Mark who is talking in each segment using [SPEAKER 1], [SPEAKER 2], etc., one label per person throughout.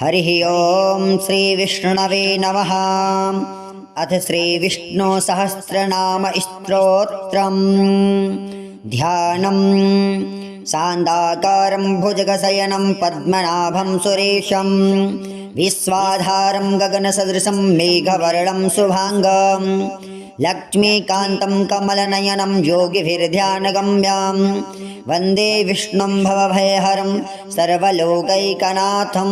[SPEAKER 1] हरिः ओं श्रीविष्णवे नमः। अथ श्रीविष्णुसहस्रनाम स्तोत्रम्। ध्यानम्। शान्ताकारं भुजगशयनं पद्मनाभं सुरेशं विश्वाधारं गगनसदृशं मेघवर्णं शुभांगं लक्ष्मीकान्तं कमलनयनं योगिभिर्ध्यानगम्यं वन्दे विष्णुं भवभयहरं सर्वलोकैकनाथं।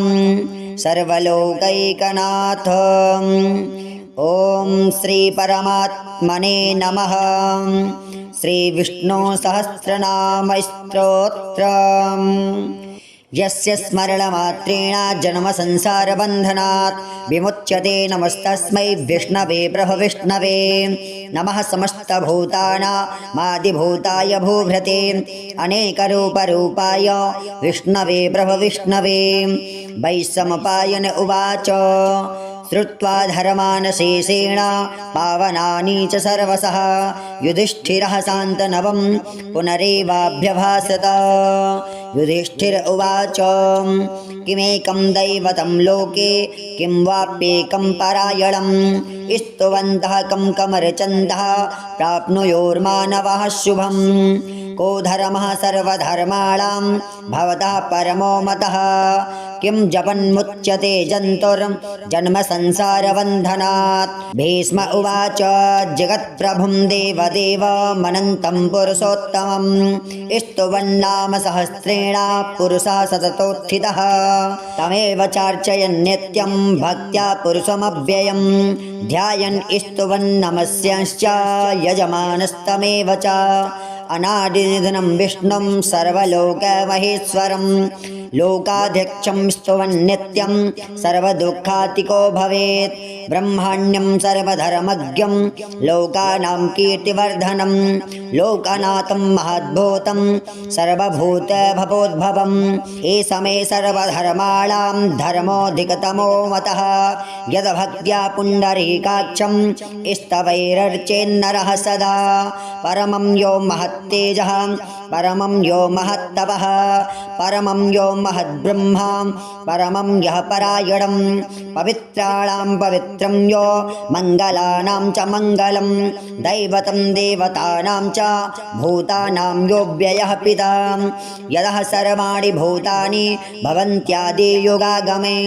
[SPEAKER 1] ॐ श्री परमात्मने नमः। श्रीविष्णुसहस्रनाम स्तोत्रम्। यस्य स्मरणमात्रेण जन्मसंसारबन्धनात् विमुच्यते नमस्तस्मै विष्णवे ब्रह्मविष्णवे। नमः समस्तभूतानामादिभूताय भूभृते अनेकरूपरूपाय विष्णवे ब्रह्मविष्णवे। वैशम्पायन उवाच श्रुत्वा धर्मान् शेषेण पावनानि च सर्वशः युधिष्ठिरः शान्तनवं पुनरेवाभ्यभाषत। युधिष्ठिर उवाच किमेकं दैवतं लोके किं वाप्येकं परायणं स्तुवन्तः कं कमरचन्दः प्राप्नुयोर्मानवः शुभं। को धर्मः सर्वधर्माणां भवतः परमो मतः किं जपन्मुच्यते जन्तुर्जन्म संसारबन्धनात्। भीष्म उवाच जगत्प्रभुं देवदेवमनन्तं पुरुषोत्तमं स्तुवन्नाम सहस्रेण पुरुषः सततोत्थितः तमेव चार्चयन् नित्यं भक्त्या पुरुषमव्ययं ध्यायन् स्तुवन्नमस्यांश्च यजमानस्तमेव च। अनादिनिधनं विष्णुं सर्वलोकमहेश्वरं लोकाध्यक्षं स्तुवन्नित्यं सर्वदुःखातिको भवेत्। ब्रह्मण्यं सर्वधर्मज्ञं लोकानां कीर्तिवर्धनं लोकनाथं महद्भूतं सर्वभूतभवोद्भवम्। एष मे सर्वधर्माणां धर्मोऽधिकतमो मतः यद्भक्त्या पुण्डरीकाक्षं स्तवैरर्चेन्नरः सदा। परमं यो महत्तेजः परमं यो महत्तपः परमं यो महद्ब्रह्मा परमं यः परायणं पवित्राणां पवित्रं यो मङ्गलानां च मङ्गलं दैवतं देवतानां च भूतानां यो व्ययः पिता। यतः सर्वाणि भूतानि भवन्त्यादियुगागमे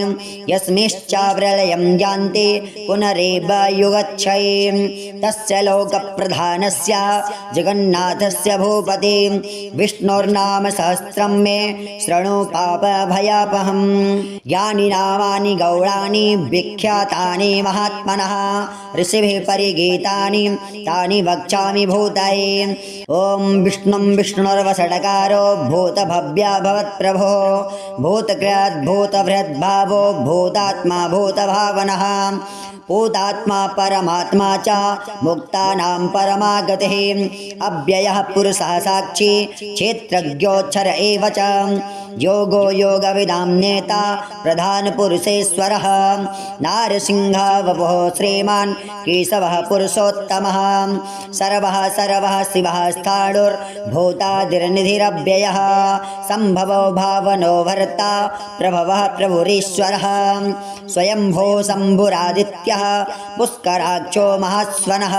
[SPEAKER 1] यस्मिंश्च प्रलयं यान्ति पुनरेव युगच्छये। तस्य लोकप्रधानस्य जगन्नाथस्य भूपते विष्णोर्नाम सहस्रं मे शृणु पापभयापहम्। यानि नामानि गौणानि विख्यातानि महात्मनः ऋषिभिः परिगीतानि तानि वक्ष्यामि भूतये। ॐ विष्णुं विष्णुर्वषट्कारो भूतभव्या भवत्प्रभो भूतकृत् भूतभृद्भावो भूतात्मा भूतभावनः भूतात्मा परमात्मा च मुक्तानां परमागतिः अव्ययः पुरुषः साक्षी क्षेत्रज्ञोऽक्षर एव च योगो योगविदां नेता प्रधानपुरुषेश्वरः नारसिंहः वपुः श्रीमान् केशवः पुरुषोत्तमः सर्वः शिवः स्थाणुर्भूतादिर्निधिरव्ययः सम्भवो भावनो भर्ता प्रभवः प्रभुरीश्वरः स्वयंभो शम्भुरादित्यः पुष्कराक्षो महास्वनः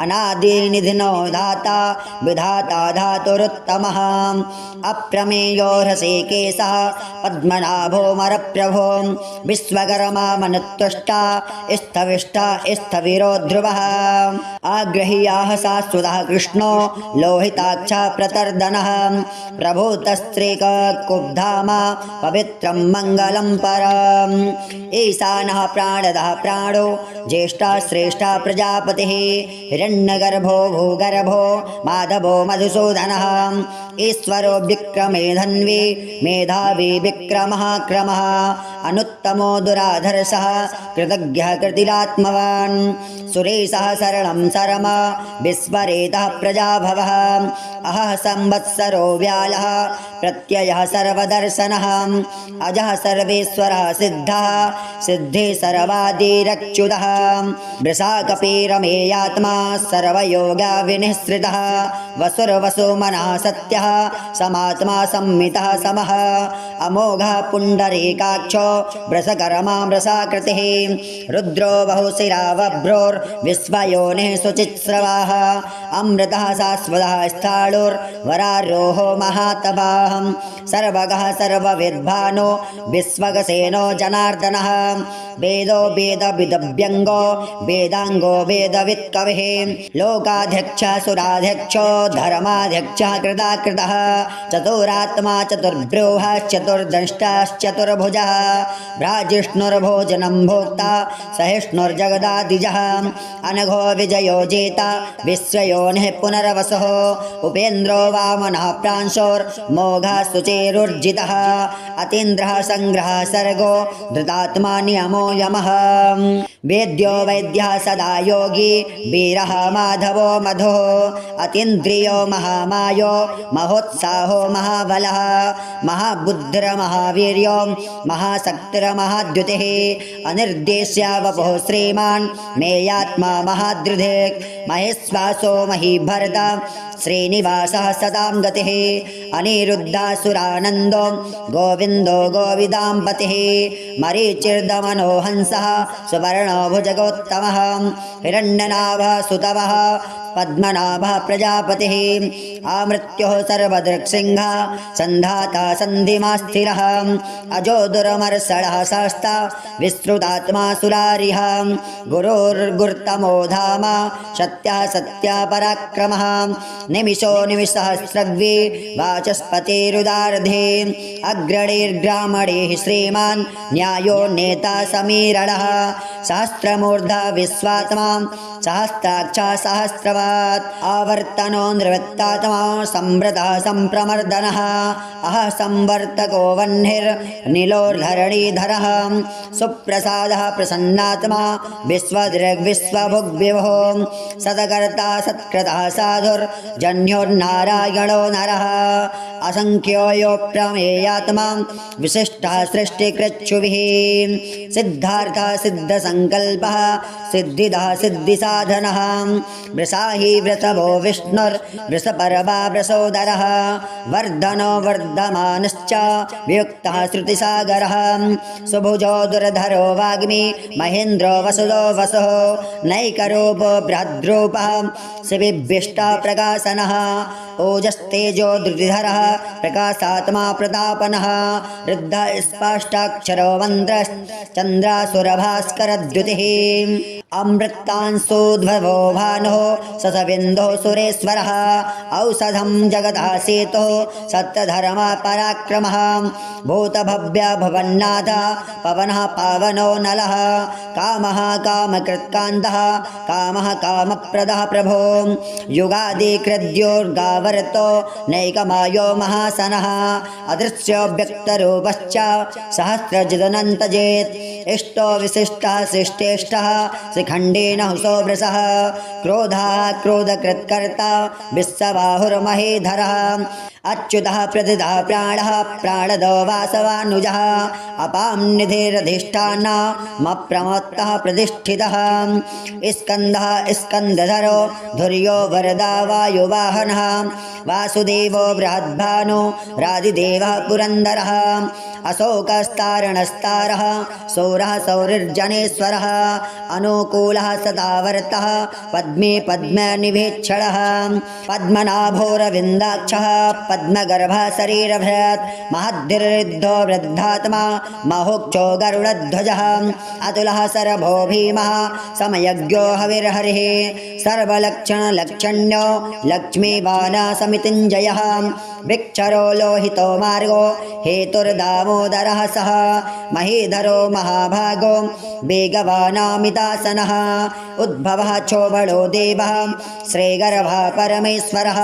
[SPEAKER 1] अनादिनिधिनो दाता विधाता धातुरुत्तमः अप्रमेयो ह्रषिकेशः पद्मनाभो मरप्रभो विश्वकर्मा मनुत्वष्टा स्थविष्टा स्थविरो ध्रुवः आग्रह्याः शाश्वतः कृष्णो लोहिताक्षा प्रतर्दनः प्रभूतस्त्रीकुब्धाम पवित्रं मङ्गलं परम् ईशानः प्राणदः प्राणो ज्येष्ठा श्रेष्ठा प्रजापतिः हिरण्यगर्भो भूगर्भो माधवो मधुसूदनः ईश्वरो विक्रमे धन्वी मेधावी विक्रमः क्रमः अनुत्तमो दुराधर्षः कृतज्ञः कृतिरात्मवान् सुरेशः शरणं शरम विस्मरेतः प्रजाभवः अहः संवत्सरो व्यालः प्रत्ययः सर्वदर्शनः अजः सर्वेश्वरः सिद्धः सिद्धे सर्वादिरच्युतः वृषाकपीरमेयात्मा सर्वयोगा विनिःसृतः वसुर्वसुमनः सत्यः समात्मा संमितः स समः अमोघः पुण्डरीकाक्षो वृषकरमामृषाकृतिः रुद्रो बहुशिरावभ्रोर्विश्वयोनिः शुचिस्रवाः अमृतः शाश्वतः स्थाणुर्वरारोहो महातपाः सर्वगः सर्वविद्भानो विश्वगसेनो जनार्दनः वेदो वेदविदव्यङ्गो वेदाङ्गो वेदवित्कविः लोकाध्यक्षः सुराध्यक्षो धर्माध्यक्षः कृताकृतः चतुरात्मा चतुर्ब्रूहश्चतुर्दंष्टाश्चतुर्भुजः भ्राजिष्णुर्भोजनं भोक्ता सहिष्णुर्जगदादिजः अनघो विजयो जेता विश्वयोनिः पुनर्वसुः उपेन्द्रो वामनः प्रांशोर्मोघः शुचिरुर्जितः अतीन्द्रः सङ्ग्रहः सर्गो धृतात्मा नियमो यमः वेद्यो वैद्यः सदा योगी वीरः माधवो मधुः अतीन्द्रियो महामायो महोत्साहो महाबलः महाबुद्धिर्महावीर्यो महाशक्तिर्महाद्युतिः अनिर्देश्य वपुः श्रीमान् मेयात्मा महादृधिक् महेश्वासो महीभरत श्रीनिवासः सदां गतिः अनिरुद्धासुरानन्दो गोविन्दो गोविदाम्पतिः मरीचिर्दमनो हंसः सुवर्णो भुजगोत्तमः हिरण्यनाभः सुतवः पद्मनाभः प्रजापतिः आमृत्युः सर्वदृक्सिंहः सन्धाता सन्धिमास्थिरः अजो दुर्मर्षणः शास्ता विस्तृतात्मा सुरारिः गुरुर्गुर्तमो धाम सत्यः सत्यापराक्रमः निमिषो निमिषसहस्रग्वी वाचस्पतिरुदार्धे अग्रणीर्ग्रामणीः श्रीमान् न्यायो नेता समीरणः सहस्रमूर्धा विश्वात्मा सहस्राक्षः सहस्रवात् आवर्तनो निवृत्तात्मा संवृतः संप्रमर्दनः अह संवर्तको वह्निर्निलोर्धरणीधरः सुप्रसादः प्रसन्नात्मा विश्वदृग्विश्वभुग्विभुः सदकर्ता सत्कृतः साधुर्जन्योर्नारायणो नरः असंख्यो यो प्रमेयात्मा विशिष्टः सृष्टिकृच्छुभिः सिद्धार्थः सिद्धसङ्कल्पः सिद्धिदः सिद्धिसाधनः वृषाहि वृषभो विष्णुर्वृषपर्वा वृषोदरः वर्धनो वर्धमानश्च वियुक्तः श्रुतिसागरः सुभुजो दुर्धरो वाग्मी महेन्द्रो वसुदो वसुः नैकरूपो बृहद्रूपः शिविभ्यष्टा प्रकाशनः ओजस्तेजो धृतिधरः प्रकाशात्मा प्रतापनः रुद्ध स्पष्टाक्षरो मन्त्रश्चन्द्रासुरभास्करद्युतिः अमृतांशोद्भवो भानुः ससविन्दुः सुरेश्वरः औषधं जगदासेतुः सत्यधर्मः पराक्रमः भूतभव्य भवन्नाथ पवनः पावनो नलः कामः कामकृत्कान्तः कामः कामप्रदः प्रभो युगादिकृद्योर्गावर्तो नैकमायो महासनः अदृश्यो व्यक्तरूपश्च सहस्रजिदनन्तजेत् इष्टो विशिष्टः सृष्टेष्टः शिखण्डेन हुसो वृषः क्रोधः क्रोधकृत्कर्ता विश्वबाहुर्महीधरः अच्युतः प्रतितः प्राणः प्राणदो वासवानुजः अपां निधिरधिष्ठानमप्रमत्तः प्रतिष्ठितः स्कन्दः स्कन्दधरो धुर्यो वरदा वायुवाहनः वासुदेवो बृहद्भानो रादिदेवः पुरन्दरः अशोकस्तारणस्तारः सौरः सौरिर्जनेश्वरः अनुकूलः सदावर्तः पद्मे पद्मनिभेक्षणः पद्मनाभोरविन्दाक्षः पद्मगर्भः शरीरभृत् महद्भिर्वृद्धो वृद्धात्मा महोक्षो गरुडध्वजः अतुलः शरभो भीमः समयज्ञो हविर्हरिः सर्वलक्षणलक्षण्यो लक्ष्मीवानसमितिञ्जयः विक्षरो लोहितो मार्गो हेतुर्दामोदरः सः महीधरो महाभागो वेगवानामितासनः उद्भवः चोबलो देवः श्रीगर्भः परमेश्वरः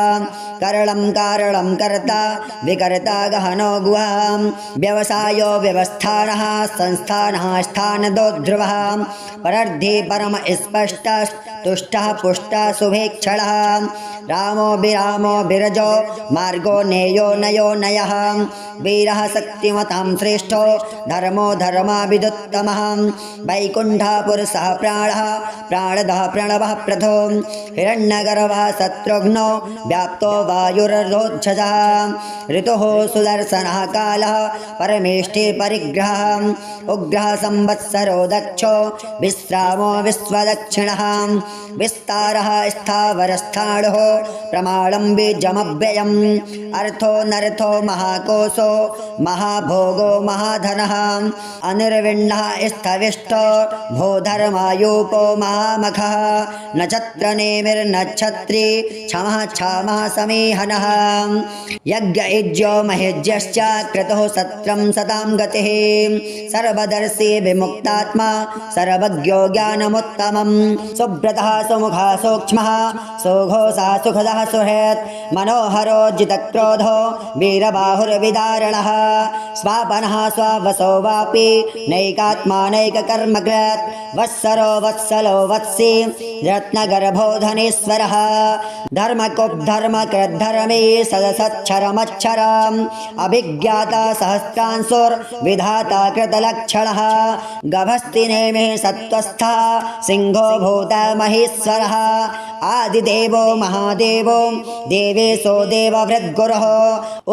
[SPEAKER 1] करलं कारणं कर्ता विकर्ता गहनो गुहां व्यवसायो व्यवस्थानः संस्थानः स्थानदो ध्रुवः परर्धि परम स्पष्टः तुष्टः पुष्टः शुभेक्षणः रामो विरामो विरजो मार्गो नेयो नयो नयः वीरः शक्तिमतां श्रेष्ठो धर्मो धर्माविदुत्तमः वैकुण्ठपुरुषः प्राणः प्राणदः प्रणवः प्रथो हिरण्यगर्भः शत्रुघ्नो व्याप्तो वायुररोक्षजः ऋतुः सुदर्शनः कालः परमेष्ठे परिग्रहः उग्रः संवत्सरो दक्षो विश्रामो विश्वदक्षिणः विस्तारः स्थावरस्थाणुः प्रमाणं बीजमव्ययम् अर्थो नर्थो महाकोशो महाभोगो महाधनः अनिर्विण्णः स्थविष्टो भूधर्मायूपो महामखः नक्षत्रनेमिर्नक्षत्री क्षमः क्षामः समीहनः यज्ञयज्ञो महेज्यश्च क्रतुः सत्रं सतां गतिः सर्वदर्शी विमुक्तात्मा सर्वज्ञो ज्ञानमुत्तमं सुब्रतः सुमुखः सूक्ष्मः सुघोषः सुखदः सुहृत् मनोहरो जितक्रोधो वीरबाहुर्विदारणः स्वापनः स्ववसो वापि नैकात्मा नैककर्मकृत् वत्सरो वत्सलो वत्सी रत्नगर्भो धनेश्वरः धर्मकुब्धर्मकृद्धर्मे सदसच्छरमच्छरम् अभिज्ञाता सहस्रांशुर्विधाता कृतलक्षणः गभस्तिनेमिः सत्त्वस्थः सिंहो भूत महेश्वरः आदिदेवो महादेवो देवेशो देववृद्गुरुः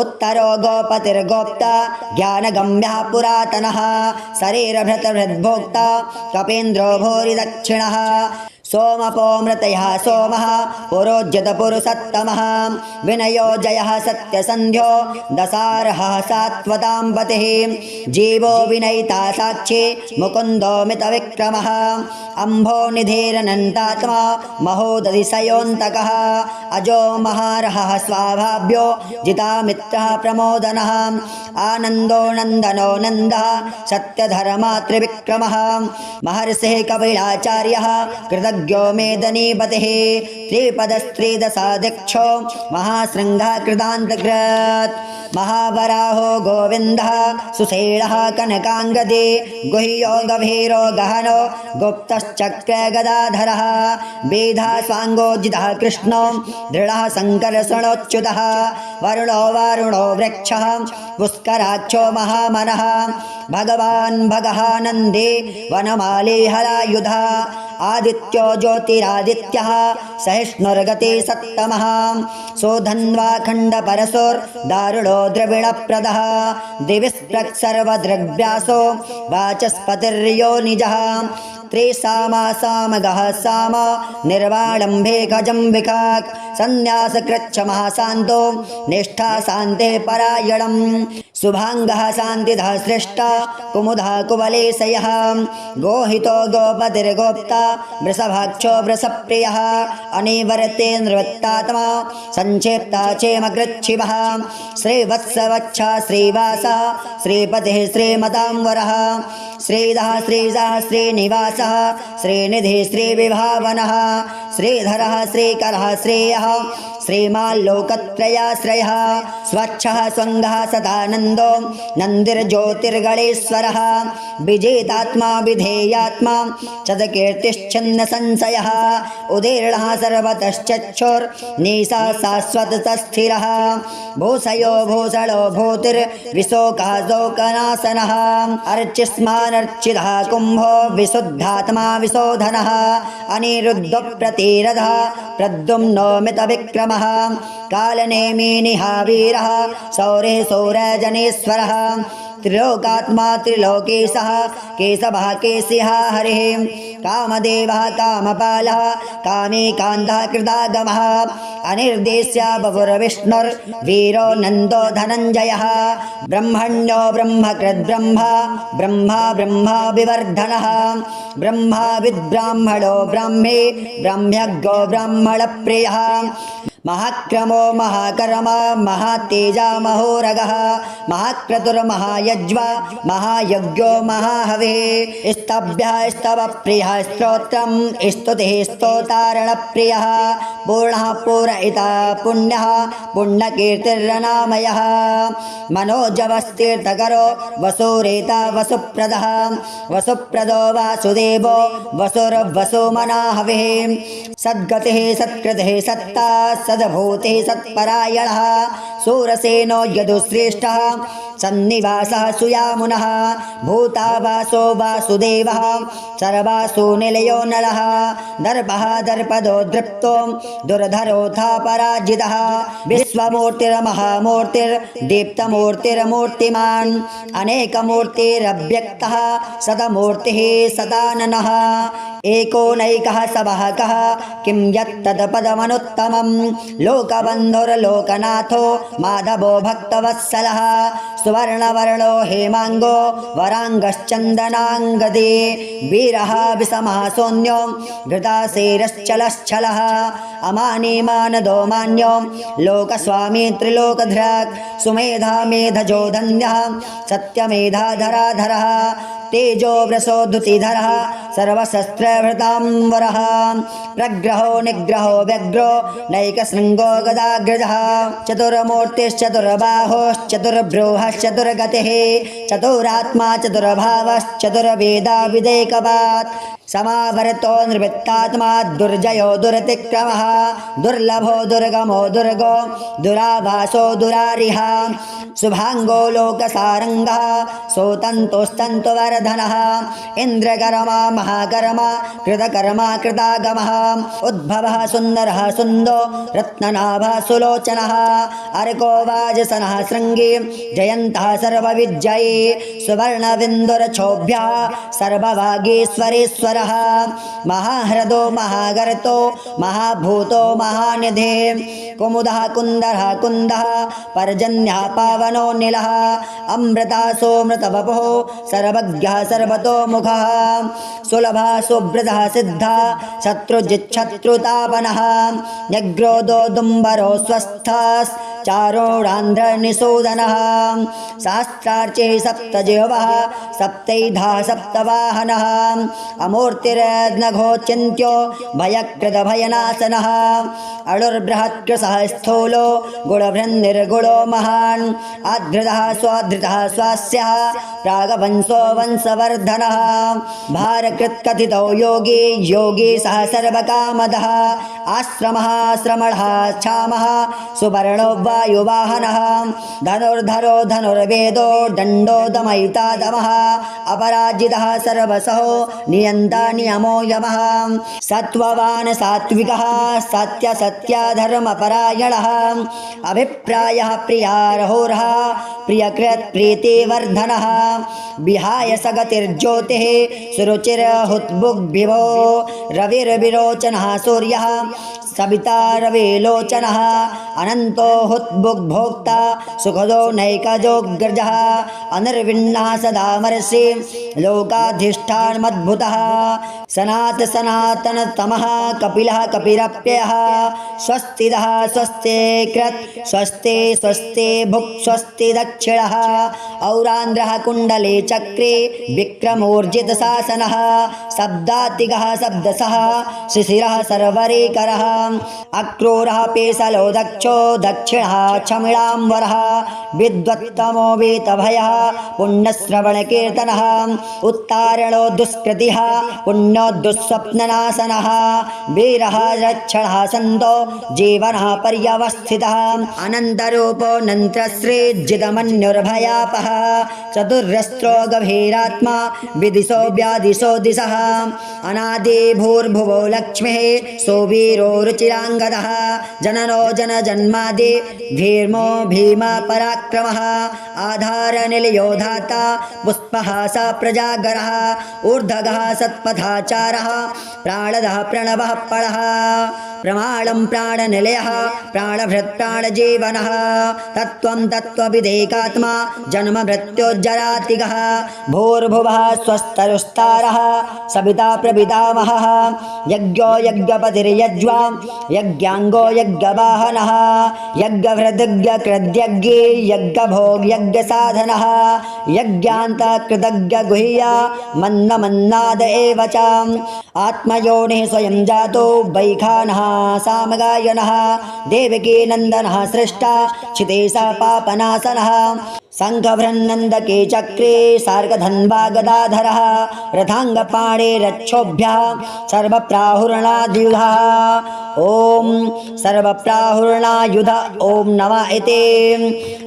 [SPEAKER 1] उत्तरो गोपतिर्गोप्ता ज्ञानगम्यः पुरातनः शरीरभृतभृद्भोक्ता कपीन्द्रो भूरिदक्षिणः सोमपो मृतयः सोमः पुरोज्यतपुरुषोत्तमः विनयो जयः सत्यसन्ध्यो दशार्हः सात्वतां पतिः जीवो विनयिता साक्षी मुकुन्दो मितविक्रमः अम्भो निधिरनन्तात्मा महोदधिशयोऽन्तकः अजो महारहः स्वाभाव्यो जितामित्रः प्रमोदनः आनन्दो नन्दनो नन्दः सत्यधर्मा त्रिविक्रमः महर्षिः कपिलाचार्यः कृतज्ञो मेदनीपतिः त्रिपदस्त्रिदशाध्यक्षो महाशृङ्गः कृतान्तकृत् महावराहो गोविन्दः सुशेलः कनकाङ्गदे गुह्यो गभीरो गहनो गुप्तश्चक्रगदाधरः वेदः स्वाङ्गोजितः कृष्णो दृढः शङ्करशृणोच्युतः वरुणो वारुणो वृक्षः पुष्कराक्षो महामनः भगवान् भगः नन्दे वनमाली हलायुधः आदित्यो ज्योतिरादित्यः सहिष्णुर्गते सत्तमः सोधन्वाखण्डपरशोर्दारुणो द्रविणप्रदः दिविस्पृक् सर्वदृग्व्यासो वाचस्पतिर्यो निजः त्रिसामासामगः साम निर्वाणम्भे गजम्बिकाक् सन्न्यासकृच्छमः शान्तो निष्ठा शान्ते परायणम् शुभाङ्गः शान्तिधः सृष्टा कुमुदः कुवलेशयः गोहितो गोपतिर्गोप्ता वृषभाक्षो वृषप्रियः अनिवर्ते नृवत्तात्मा संक्षेप्ता चेमकृच्छिवः श्रीवत्सवच्छा श्रीवासः श्रीपतिः श्रीमतांवरः श्रीधः श्रीजः श्रीनिवासः श्रीनिधिः श्रीविभावनः श्रीधरः श्रीकरः श्रेयः श्रीमाल्लोकत्रयाश्रयः स्वच्छः स्वङ्गः सदानन्दो नन्दिर्ज्योतिर्गणेश्वरः विजेतात्मा विधेयात्मा चतकीर्तिश्छिन्न संशयः उदीर्णः सर्वतश्चक्षुर्निशा शाश्वतस्थिरः भूषयो भूषणो भूतिर्विशोकः शोकनाशनः अर्चिस्मानर्चितः कुम्भो विशुद्धात्मा विशोधनः अनिरुद्धप्रतिरथः प्रद्युम्नो मितविक्रमः कालनेमिनिः वीरः सौरे सौरजनेश्वरः त्रिलोकात्मा त्रिलोकेशः केशवः केशिः हरिः कामदेवः कामपालः कामेकान्तः कृतागमः अनिर्देश्य बभुर्विष्णुर्वीरो नन्दो धनञ्जयः ब्रह्मण्यो ब्रह्मकृद्ब्रह्मा ब्रह्मा ब्रह्मा विवर्धनः ब्रह्मा विद्ब्राह्मणो ब्राह्मे ब्रह्म्यज्ञो ब्राह्मणप्रियः महाक्रमो महाकर्मा महातेजा महोरगः महाक्रतुर्महायज्वा महायज्ञो महाहविः स्तभ्यः स्तवप्रियः स्तोत्रं स्तुतिः स्तोतारणप्रियः पूर्णः पूरयिता पुण्यः पुण्यकीर्तिरनामयः मनोजवस्तीर्थकरो वसुरेता वसुप्रदः वसुप्रदो वासुदेवो वसुर्वसुमनाहविः सद्गतिः सत्कृतिः सत्ता सद्भूतिः सत्परायणः सूरसेनो यदुश्रेष्ठः सन्निवासः सुयामुनः भूतावासो वासुदेवः सर्वासु निलयो नरः दर्पः दर्पदो दृप्तो दुर्धरोऽथा पराजितः विश्वमूर्तिर्महामूर्तिर्दीप्तमूर्तिर्मूर्तिमान् अनेकमूर्तिरव्यक्तः सतमूर्तिः सदाननः एकोनैकः सवाहकः किं यत्तत्पदमनुत्तमं लोकबन्धुर्लोकनाथो माधवो भक्तवत्सलः सुवर्णवर्णो हेमाङ्गो वराङ्गश्चन्दनाङ्गदे वीरः विषमः सौन्यो घृतासेरश्चलश्चलः अमानीमानदो मान्यो लोकस्वामी त्रिलोकधृक् सुमेधा मेधजो धन्यः सत्यमेधाधराधरः तेजो वृषोद्धुतिधरः सर्वशस्त्रभृताम्बरः प्रग्रहो निग्रहो व्यग्रो नैकशृङ्गो गदाग्रजः चतुर्बाहोश्चतुर्भ्रूहश्चतुर्गतिः चतुरात्मा चतुर्भावश्चतुर्वेदा विदेकवात् समावर्तो निर्वृत्तात्मा दुर्जयो दुरतिक्रमः दुर्लभो दुर्गमो दुर्गो दुराभासो दुरारिः शुभाङ्गो लोकसारङ्गः सोतन्तोस्तन्तुवर्धनः इन्द्रकर्मा महाकर्मा कृतकर्मा कृतागमः उद्भवः सुन्दरः सुन्दो रत्ननाभः सुलोचनः अर्को वाजसनः शृङ्गी जयन्तः सर्वविजयी सुवर्णबिन्दुरक्षोभ्यः सर्वभागीश्वरेश्वरः महाह्रदो महागर्तो महाभूतो महानिधे कुमुदः कुन्दरः कुन्दः पर्जन्यः पावनो नीलः अमृतासोऽमृतवपुः सर्वज्ञः सर्वतोमुखः सुलभः सुब्रतः सिद्धः शत्रुजिच्छत्रुतापनः न्यग्रोदो दुम्बरो स्वस्थः चारोडान्ध्रनिषूदनः शास्त्रार्चे सप्तजिह्वः सप्तैधा सप्तवाहनः अमूर्तिर्नघोचिन्त्यो भयकृतभयनाशनः अणुर्बृहत्कृशः स्थूलो गुणभृन्निर्गुणो महान् आधृतः स्वाधृतः स्वास्यः प्रागवंशो वंशवर्धनः भारकृत्कथितो योगी योगी सः सर्वकामदः आश्रमः श्रमणः क्षामः सुवर्णो वायुवाहनः धनुर्धरो धनुर्वेदो दण्डो दमयिता दमः अपराजितः सर्वसहो नियन्ता नियमो यमः सत्त्ववान् सात्विकः सत्यसत्यधर्मपरायणः अभिप्रायः प्रियारहोरः प्रियकृत् प्रीतिवर्धनः विहाय सगतिर्ज्योतिः सुरुचिर्हुद्बुग्भिभो रविर्विरोचनः सूर्यः सविता रविलोचनः अनन्तो हुद्बुग्भोक्ता सुखदो नैकजोऽग्रजः अनिर्विण्णः सदा महर्षि लोकाधिष्ठानमद्भुतः सनातनतमः कपिलः कपिरप्ययः स्वस्तिदः स्वस्ति कृत् स्वस्ति स्वस्ति भुक् स्वस्ति दक्षिणः औरान्द्रः कुण्डले चक्रे विक्रमोर्जितशासनः शब्दातिगः शब्दसः शिशिरः सर्वरेकरः अक्रूरः पेशलो दक्षो दक्षिणः क्षमिणाम्बरः विद्वत्तमो वेतभयः पुण्यश्रवणकीर्तनः उत्तारणो दुष्कृतिः पुण्यो दुःस्वप्ननाशनः वीरः रक्षणः सन्तो जीवनः पर्यवस्थितः अनन्तरूपो नन्त्रश्रीजितमन्युर्भयापः चतुर्रस्त्रो गभीरात्मा विदिशो व्यादिशो दिशः अनादि भूर्भुवो लक्ष्मीः सोवीरो रुचिराङ्गदः जननो जनजन्मादि भीर्मो भीमा पराक्रमः आधारनिलयो धाता पुष्पः स प्रजागरः ऊर्ध्वगः सत्पथाचारः प्राणदः प्रणवः पळः प्रमाणं प्राणनिलयः प्राणभृत् प्राणजीवनः तत्त्वं तत्त्वविदेकात्मा जन्म मृत्युज्जरातिगः भूर्भुवः स्वस्तरुस्तारः सविता प्रपितामहः यज्ञो यज्ञपतिर्यज्वा यज्ञाङ्गो यज्ञवाहनः यज्ञभृद्यज्ञकृद्यज्ञे यज्ञभोग यज्ञसाधनः यज्ञान्तकृतज्ञगुह्य मन्नमन्नाद एव च आत्मयोनिः स्वयं जातो वैखानः सामगायनः देवकी नन्दनः सृष्टा क्षितेशः पापनाशनः शङ्खभृन्नन्दके चक्रे सार्गधन्वा गदाधरः रथाङ्गपाणेरक्षोभ्यः सर्वप्राहुरणाद्युधः ॐ सर्वप्राहुरणायुध ॐ नमः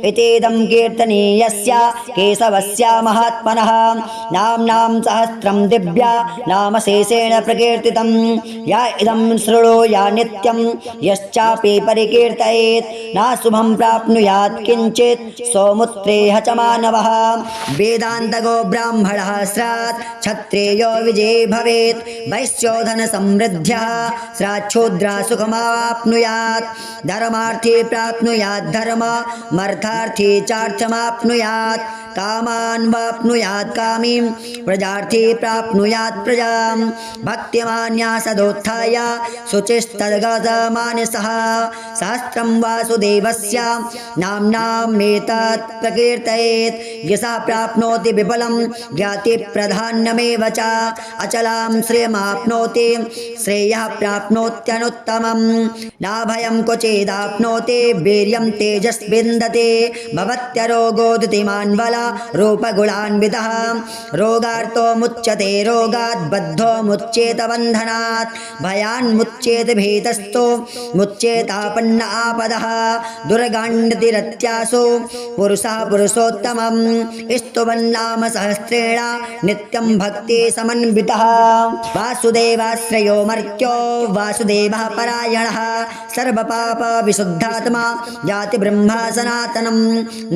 [SPEAKER 1] इतेदं कीर्तनीयस्य केशवस्य महात्मनः नाम्नां सहस्रं दिव्या नामशेषेण प्रकीर्तितं या इदं शृणोया नित्यं यश्चापि परिकीर्तयेत् न शुभं प्राप्नुयात् किञ्चित् सौमुत्रेह च मानवः वेदान्तगो ब्राह्मणः स्यात् क्षत्रियो विजयी भवेत् वैश्यो धनसमृद्ध्यः स्याच्छूद्रा सुखमाप्नुयात् धर्मार्थी प्राप्नुयात् धर्ममर्थार्थी चार्थमाप्नुयात् कामान् वाप्नुयात् कामीं प्रजार्थी प्राप्नुयात् प्रजां भक्तिमान्या सदोत्थाय शुचिस्तद्गतमानसः सहस्रं वासुदेवस्य नाम्नामेतत् प्रकीर्तयेत् यशः प्राप्नोति विपुलं ज्ञातिप्रधान्यमेव च अचलां श्रियमाप्नोति श्रेयः प्राप्नोत्यनुत्तमं न भयं क्वचिदाप्नोति वीर्यं तेजस्विन्दते भवत्यरोगोदितिमान् बला रूपगुणान्वितः रोगार्तो मुच्यते रोगात् बद्धो मुच्येत बन्धनात् भयान्मुच्येत भीतस्थो मुच्येतापन्न आपदः दुर्गाण्डतिरत्यासु पुरुषः पुरुषोत्तमं स्तुवन्नाम सहस्रेण नित्यं भक्ति समन्वितः वासुदेवाश्रयो मर्त्यो वासुदेवः परायणः सर्वपाप विशुद्धात्मा जाति ब्रह्मा सनातनं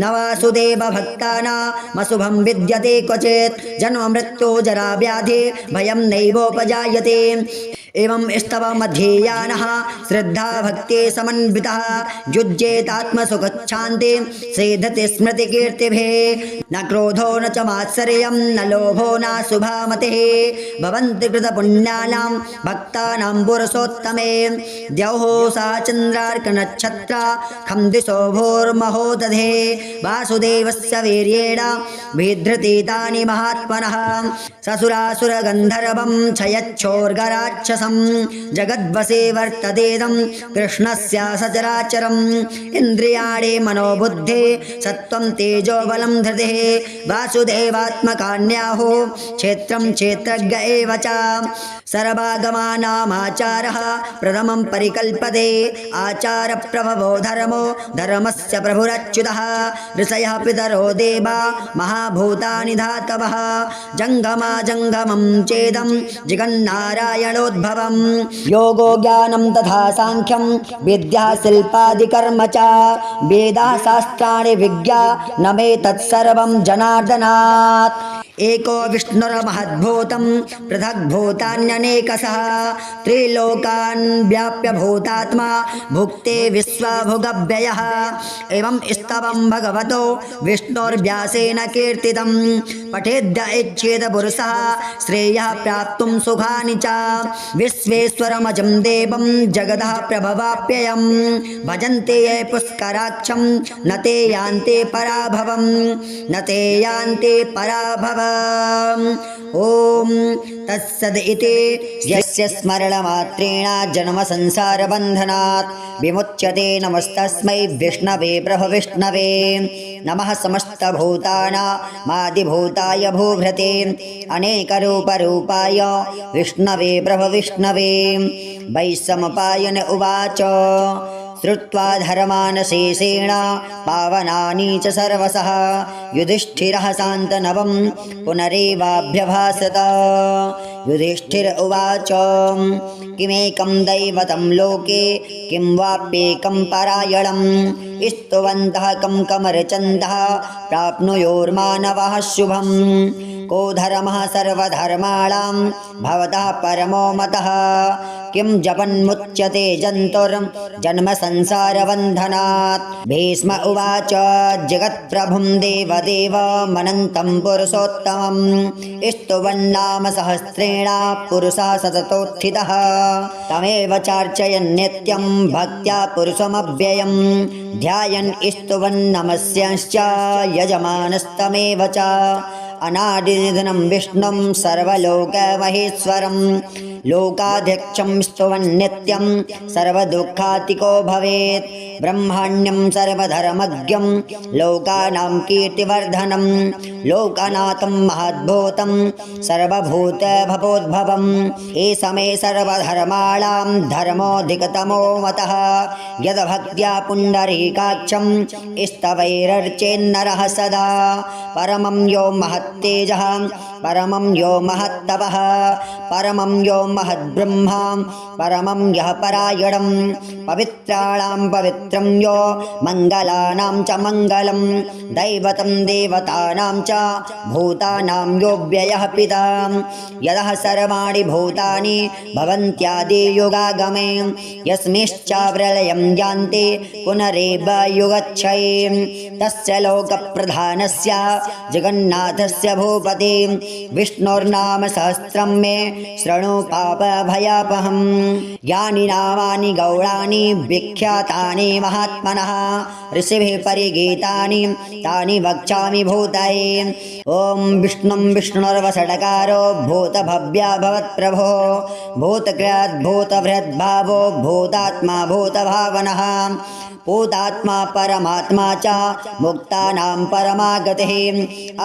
[SPEAKER 1] न वासुदेव भक्तानां मशुभं विद्यते क्वचित् जन्म मृत्यु जरा व्याधि भयं नैवोपजायते एवं स्तवमध्येयानः श्रद्धा भक्ति समन्वितः युज्येतात्मसुखच्छान्ति सेधते स्मृतिकीर्तिभिः न क्रोधो न च मात्सर्यं न लोभो न शुभामतिः भवन्ति कृतपुण्यानां भक्तानां पुरुषोत्तमे द्यौः सा चन्द्रार्कनक्षत्रा खं दिशो भोर्महोदधे वासुदेवस्य वीर्येण विधृतीतानि महात्मनः ससुरासुरगन्धर्वं क्षयच्छोर्गराक्षसं जगद्वसे वर्ततेदं कृष्णस्य सचराचरम् इन्द्रियाणि मनोबुद्धे सत्त्वं तेजो बलं धृतिः वासुदेवात्मकान्याहो क्षेत्रं क्षेत्रज्ञ एव च सर्वागमानामाचारः प्रथमं परिकल्पते आचारप्रभवो धर्मो धर्मस्य प्रभुरच्युतः ऋषयः पितरो देवा महाभूतानि धातवः जङ्गमा जङ्गमं चेदं जगन्नारायणोद्भवं योगो ज्ञानं तथा सांख्यं विद्या शिल्पादिकर्म च वेदाः शास्त्राणि विज्ञानमेतत्सर्वं जनार्दनात् एको विष्णुर्महद्भूतं पृथग्भूतान्यनेकशः त्रिलोकान् व्याप्य भूतात्मा भुक्ते विश्वभुगव्ययः एवं स्तवं भगवतो विष्णुर्व्यासेन कीर्तितं पठेद्य इच्छेद पुरुषः श्रेयः प्राप्तुं सुखानि च विश्वेश्वरमजं देवं जगतः प्रभवाप्ययं भजन्ते ये पुष्कराक्षं न ते यान्ते पराभवं न ते यान्ते पराभवम् ॐ तत्सदिति यस्य स्मरणमात्रेण जन्मसंसारबन्धनात् विमुच्यते नमस्तस्मै विष्णवे प्रभविष्णवे नमः समस्तभूतानामादिभूताय भूभृते अनेकरूपरूपाय विष्णवे प्रभविष्णवे वैशम्पायन उवाच श्रुत्वा धर्मानशेषेण पावनानि च सर्वशः युधिष्ठिरः शान्तनवं पुनरेवाभ्यभाषत युधिष्ठिर उवाच किमेकं दैवतं लोके किं वाप्येकं परायणं स्तुवन्तः कं कमरचन्दः प्राप्नुयोर्मानवः शुभम् को धर्मः सर्वधर्माणां भवतः परमो मतः किं जपन्मुच्यते जन्तुर्जन्मसंसारबन्धनात् भीष्म उवाच जगत्प्रभुं देवदेवमनन्तं पुरुषोत्तमं स्तुवन्नाम सहस्रेण पुरुषः सततोत्थितः तमेव चार्चयन् नित्यं भक्त्या पुरुषमव्ययं ध्यायन् स्तुवन् नमस्यांश्च यजमानस्तमेव च अनादिनिधनं विष्णुं सर्वलोकमहेश्वरं लोकाध्यक्षं स्तुवन्नित्यं सर्वदुःखातिको भवेत् ब्रह्माण्यं सर्वधर्मज्ञं लोकानां कीर्तिवर्धनं लोकनाथं महद्भूतं सर्वभूतभवोद्भवम् एषमे सर्वधर्माणां धर्मोऽधिकतमो मतः यद्भक्त्या पुण्डरीकाक्षं स्तवैरर्चेन्नरः सदा परमं यो महत्तेजः परमं यो महत्तपः परमं यो महद्ब्रह्मा परमं यः परायणं पवित्राणां पवित्रं यो मङ्गलानां च मङ्गलं दैवतं देवतानां च भूतानां यो व्ययः पिता यदः सर्वाणि भूतानि भवन्त्यादियुगागमे यस्मिश्च प्रलयं यान्ति पुनरेव युगच्छये तस्य लोकप्रधानस्य जगन्नाथस्य भूपते विष्णोर्नाम सहस्रं मे शृणु पापभयापहम् यानि नामानि गौणानि विख्यातानि महात्मनः ऋषिभिः परिगीतानि तानि वक्ष्यामि भूतये ॐ विष्णुं विष्णुर्वषडकारो भूतभव्या भवत्प्रभो भूतकृत् भूतभृद्भावो भूतात्मा भूतभावनः भूतात्मा परमात्मा च मुक्तानां परमागतिः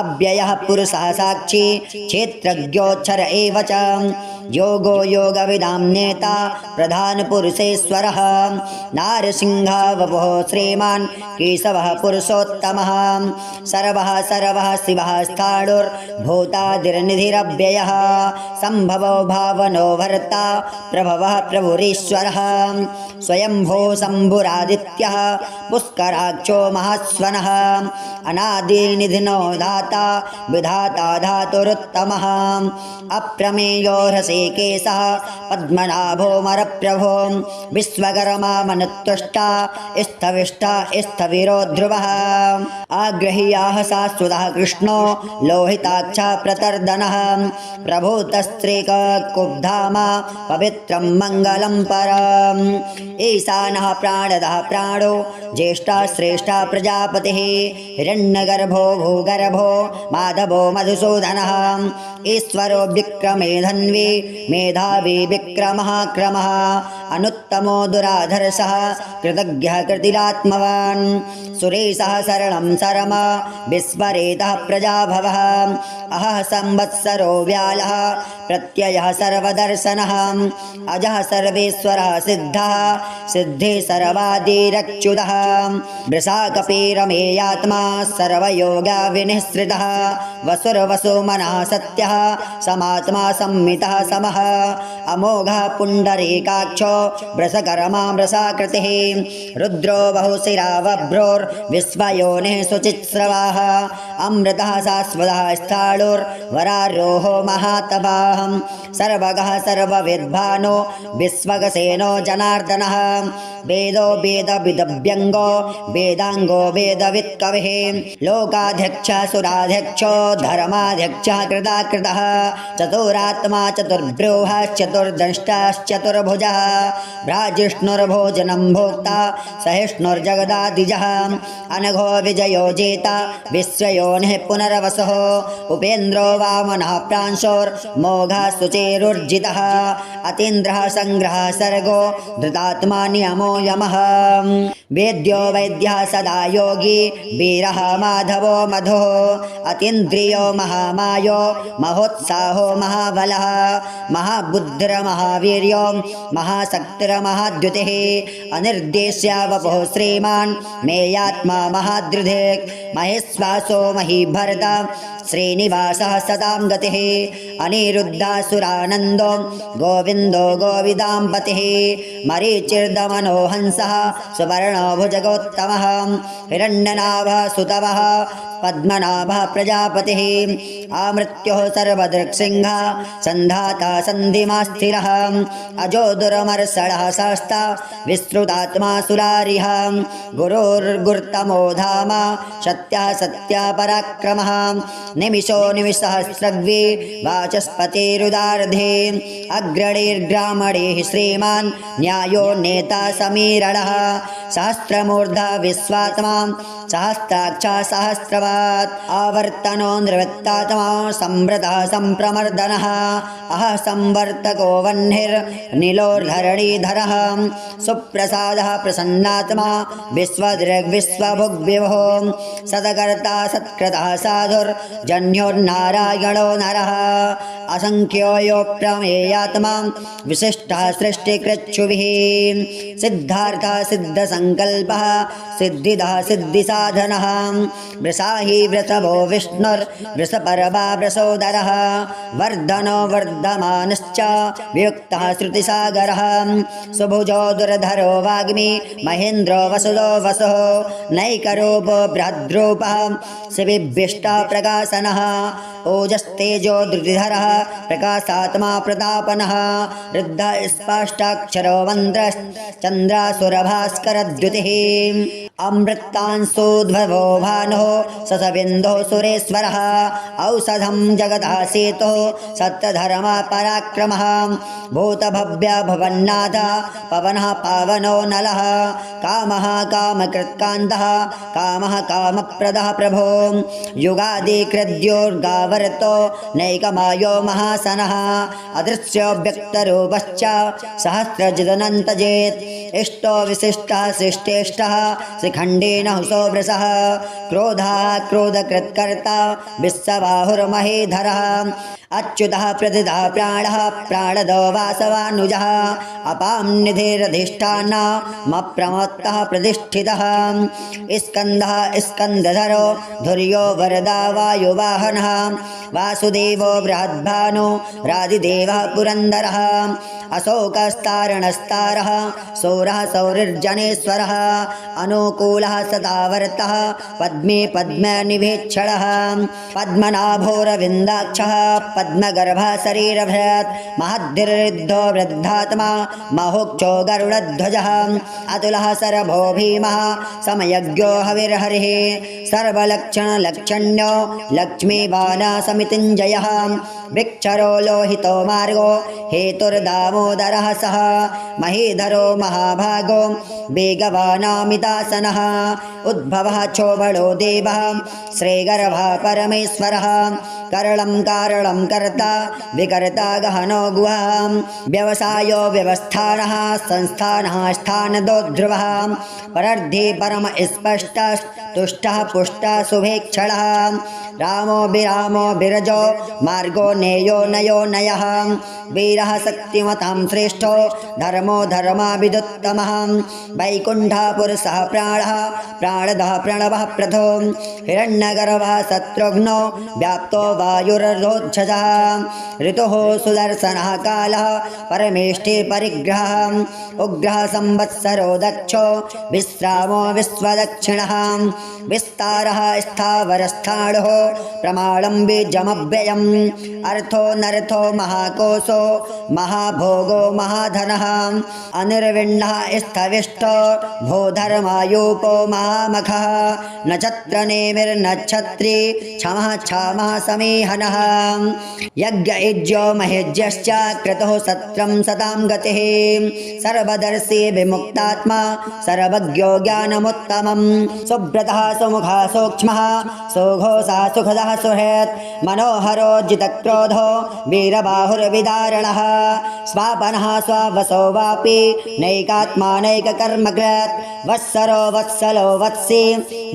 [SPEAKER 1] अव्ययः पुरुषः साक्षी क्षेत्रज्ञोऽक्षर एव च योगो योगविदां नेता प्रधानपुरुषेश्वरः नारसिंहः वपुः श्रीमान् केशवः पुरुषोत्तमः सर्वः शिवः स्थाणुर्भूतादिर्निधिरव्ययः सम्भवो भावनो भर्ता प्रभवः प्रभुरीश्वरः स्वयंभो शम्भुरादित्यः पुष्कराक्षो महास्वनः अनादिनिधिनो दाता विधाता धातुरुत्तमः अप्रमेयो ह्रसेकेशः पद्मनाभो मरप्रभो विश्वकर्मा मनुत्वष्टा स्थविष्टा स्थविरो ध्रुवः आग्रह्याः शाश्वतः कृष्णो लोहिताक्षा प्रतर्दनः प्रभूतस्त्रीकुब्धाम पवित्रं मङ्गलं परम् ईशानः प्राणदः प्राणो ज्येष्ठा श्रेष्ठा प्रजापतिः हिरण्यगर्भो भूगर्भो माधवो मधुसूदनः ईश्वरो विक्रमे धन्वी मेधावी विक्रमः क्रमः अनुत्तमो दुराधर्षः कृतज्ञः कृतिरात्मवान् सुरेशः शरणं शरम विस्मरेतः प्रजाभवः अहः संवत्सरो व्यालः प्रत्ययः सर्वदर्शनः अजः सर्वेश्वरः सिद्धः सिद्धे सर्वादिरच्युतः वृषाकपीरमेयात्मा सर्वयोगा विनिःसृतः वसुर्वसुमनः सत्यः समात्मा संमितः समः अमोघः पुण्डरीकाक्षो वृषकर्मा वृषाकृतिः रुद्रो बहुशिरा वभ्रोर्विश्वयोनिः शुचिस्रवाः अमृतः शाश्वतः स्थाणुर्वरारोहो महातपाः सर्वगः सर्वविद्वानो विश्वगसेनो जनार्दनः वेदो वेदविदव्यङ्गो वेदाङ्गो वेदवित्कविः लोकाध्यक्षः सुराध्यक्षो धर्माध्यक्षः कृताकृतः चतुरात्मा चतुर्ब्रूहश्चतुर्दंष्टाश्चतुर्भुजः भ्राजिष्णुर्भोजनं भोक्ता सहिष्णुर्जगदादिजः अनघो विजयो जेता विश्वयोनिः पुनर्वसुः उपेन्द्रो वामनः प्रांशोर्मोघः शुचिरुर्जितः अतीन्द्रः सङ्ग्रहः सर्गो धृतात्मा नियमो यमः वेद्यो वैद्यः सदा योगी वीरः माधवो मधुः अतीन्द्रियो महामायो महोत्साहो महाबलः महाबुद्धिर्महावीर्यो महाशक्तिर्महाद्युतिः अनिर्देश्य वपुः श्रीमान् मेयात्मा महादृधिक् महेश्वासो महीभरता श्रीनिवासः सदां गतिः अनिरुद्धासुरानन्दो गोविन्दो गोविदाम्पतिः मरीचिर्दमनो हंसः सुवर्णो भुजगोत्तमः हिरण्यनाभः सुतवः पद्मनाभः प्रजापतिः आमृत्युः सर्वदृक्सिंहः सन्धाता सन्धिमास्थिरः अजो दुर्मर्षणः शास्ता विश्रुतात्मा सुरारिः गुरुर्गुर्तमो धाम सत्यः सत्यापराक्रमः निमिषो निमिषसहस्रद्वि वाचस्पतिरुदार्धे अग्रणीर्ग्रामणेः श्रीमान् न्यायो नेता समीरणः सहस्रमूर्धा विश्वात्मा सहस्राक्ष सहस्रवात् आवर्तनो निवृत्तात्मा संवृतः सम्प्रमर्दनः अह संवर्तको वह्निर्निलोर्धरणीधरः सुप्रसादः प्रसन्नात्मा विश्वदृग्विश्वभुग्विभो सदकर्ता सत्कृतः साधुर्जन्योर्नारायणो नरः असंख्यो यो प्रमेयात्मा विशिष्टः सृष्टिकृच्छुभिः सिद्धार्थः सिद्धसंकल्पः सिद्धिदः सिद्धिसाधनः वृषाहि वृषभो विष्णुर्वृषपर्वा वृषोदरः वर्धनो वर्धमानश्च वियुक्तः श्रुतिसागरः सुभुजो दुर्धरो वाग्मी महेन्द्रो वसुदो वसुः नैकरूपो बृहद्रूपः शिविभ्यष्टा प्रकाशनः ओजस्तेजो धृतिधरः प्रकाशात्मा प्रतापनः रुद्ध स्पष्टाक्षरो मन्त्रश्चन्द्रासुरभास्करद्युतिः अमृतांशोद्भवो भानुः ससविन्दो सुरेश्वरः औषधं जगतः सेतुः सत्यधर्मः पराक्रमः भूतभव्य भवन्नाथ पवनः पावनो नलः कामः कामकृत्कान्तः कामः कामप्रदः प्रभो युगादिकृद्योर्गावर्तो नैकमायो महासनः अदृश्यो व्यक्तरूपश्च सहस्रजिदनन्तजेत् इष्टो विशिष्टः सृष्टेष्टः शिखण्डेन हुसो वृषः क्रोधः क्रोधकृत्कर्ता विश्वबाहुर्महीधरः अच्युतः प्रतितः प्राणः प्राणदो वासवानुजः अपां निधिरधिष्ठानमप्रमत्तः प्रतिष्ठितः स्कन्दः स्कन्दधरो धुर्यो वरदा वायुवाहनः वासुदेवो बृहद्भानो रादिदेवः पुरन्दरः अशोकस्तारणस्तारः सौरः सौरिर्जनेश्वरः अनुकूलः सदावर्तः पद्मे पद्मनिभेक्षणः पद्मनाभोरविन्दाक्षः पद्मगर्भः शरीरभृत् महद्धिर्ऋद्धो वृद्धात्मा महोक्षो गरुडध्वजः अतुलः सरभो भीमः समयज्ञो हविर्हरिः सर्वलक्षणलक्षण्यो लक्ष्मीवाना समितिञ्जयः विक्षरो लोहितो मार्गो हेतुर्दामोदरः सः महीधरो महाभागो वेगवानामितासनः उद्भवः चोबलो देवः श्रीगर्भः परमेश्वरः करलं कारणं कर्ता विकर्ता गहनो गुहां व्यवसायो व्यवस्थानः संस्थानः स्थानदोध्रुवः परर्धि परम स्पष्टः तुष्टः पुष्टः शुभेक्षणः रामो विरामो विरजो मार्गो नेयो नयो नयः वीरः शक्तिमतां श्रेष्ठो धर्मो धर्माविदुत्तमः वैकुण्ठः पुरुषः प्राणः प्राणदः प्रणवः प्रथो हिरण्यगर्भः शत्रुघ्नो व्याप्तो वायुररोक्षजः ऋतुः सुदर्शनः कालः परमेष्ठि परिग्रहः उग्रः संवत्सरो दक्षो विश्रामो विश्वदक्षिणः विस्तारः स्थावरस्थाणुः प्रमाणं बीजमव्ययम् अर्थो नर्थो महाकोशो महाभोगो महाधनः अनिर्विण्णः स्थविष्टो भूधर्मायूपो महामखः नक्षत्रनेमिर्नक्षत्री क्षमः क्षामः समीहनः यज्ञयुज्यो महेज्यश्च क्रतुः सत्रं सतां गतिः सर्वदर्शी विमुक्तात्मा सर्वज्ञो ज्ञानमुत्तमम् सुब्रतः सुमुखः सूक्ष्मः सुघोषः सुखदः सुहृत् मनोहरो जितक्रोधो वीरबाहुर्विदारणः स्वापनः स्ववसो वापि नैकात्मानैककर्मकृत् वत्सरो वत्सलो वत्सी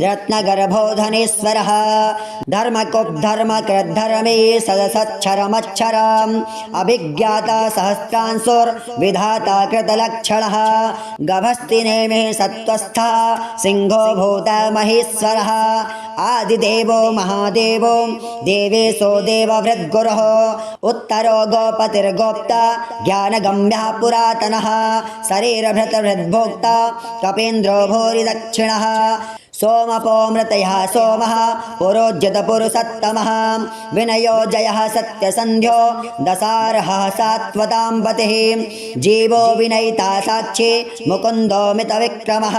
[SPEAKER 1] रत्नगर्भो धनेश्वरः धर्मकुब्धर्मकृद्धर्मे सदसच्छरमच्छरम् अभिज्ञाता सहस्रांशुर्विधाता कृतलक्षणः गभस्तिनेमिः सत्त्वस्थः सिंहो भूत महेश्वरः आदिदेवो महादेवो देवेशो देववृद्गुरुः उत्तरो गोपतिर्गोप्ता ज्ञानगम्यः पुरातनः शरीरभृतभृद्भोक्ता कपीन्द्रो भूरिदक्षिणः सोमपोमृतयः सोमः पुरोज्यतपुरुषत्तमः विनयो जयः सत्यसन्ध्यो दशार्हः सात्वतां पतिः जीवो विनयिता साक्षी मुकुन्दो मितविक्रमः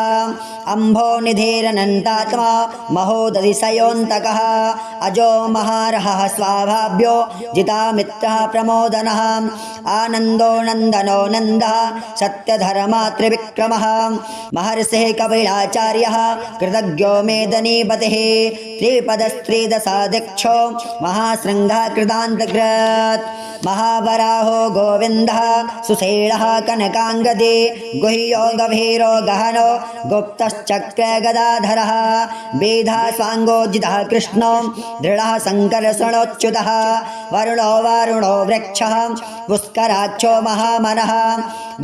[SPEAKER 1] अम्भोनिधिरनन्तात्मा महोदधिशयोऽन्तकः अजो महार्हः स्वाभाव्यो जितामित्रः प्रमोदनः आनन्दो नन्दनो नन्दः सत्यधर्मा त्रिविक्रमः विक्रमः महर्षिः कपिलाचार्यः कृतज्ञो मेदनीपतिः त्रिपदस्त्रिदशाध्यक्षो महाशृङ्गः कृतान्तकृत् महावराहो गोविन्दः सुषेणः कनकाङ्गदे गुह्यो गभीरो गहनो गुप्तश्चक्रगदाधरः वेदः स्वाङ्गोजितः कृष्णो दृढः शङ्करशृणोच्युतः वरुणो वारुणो वृक्षः पुष्कराक्षो महामनः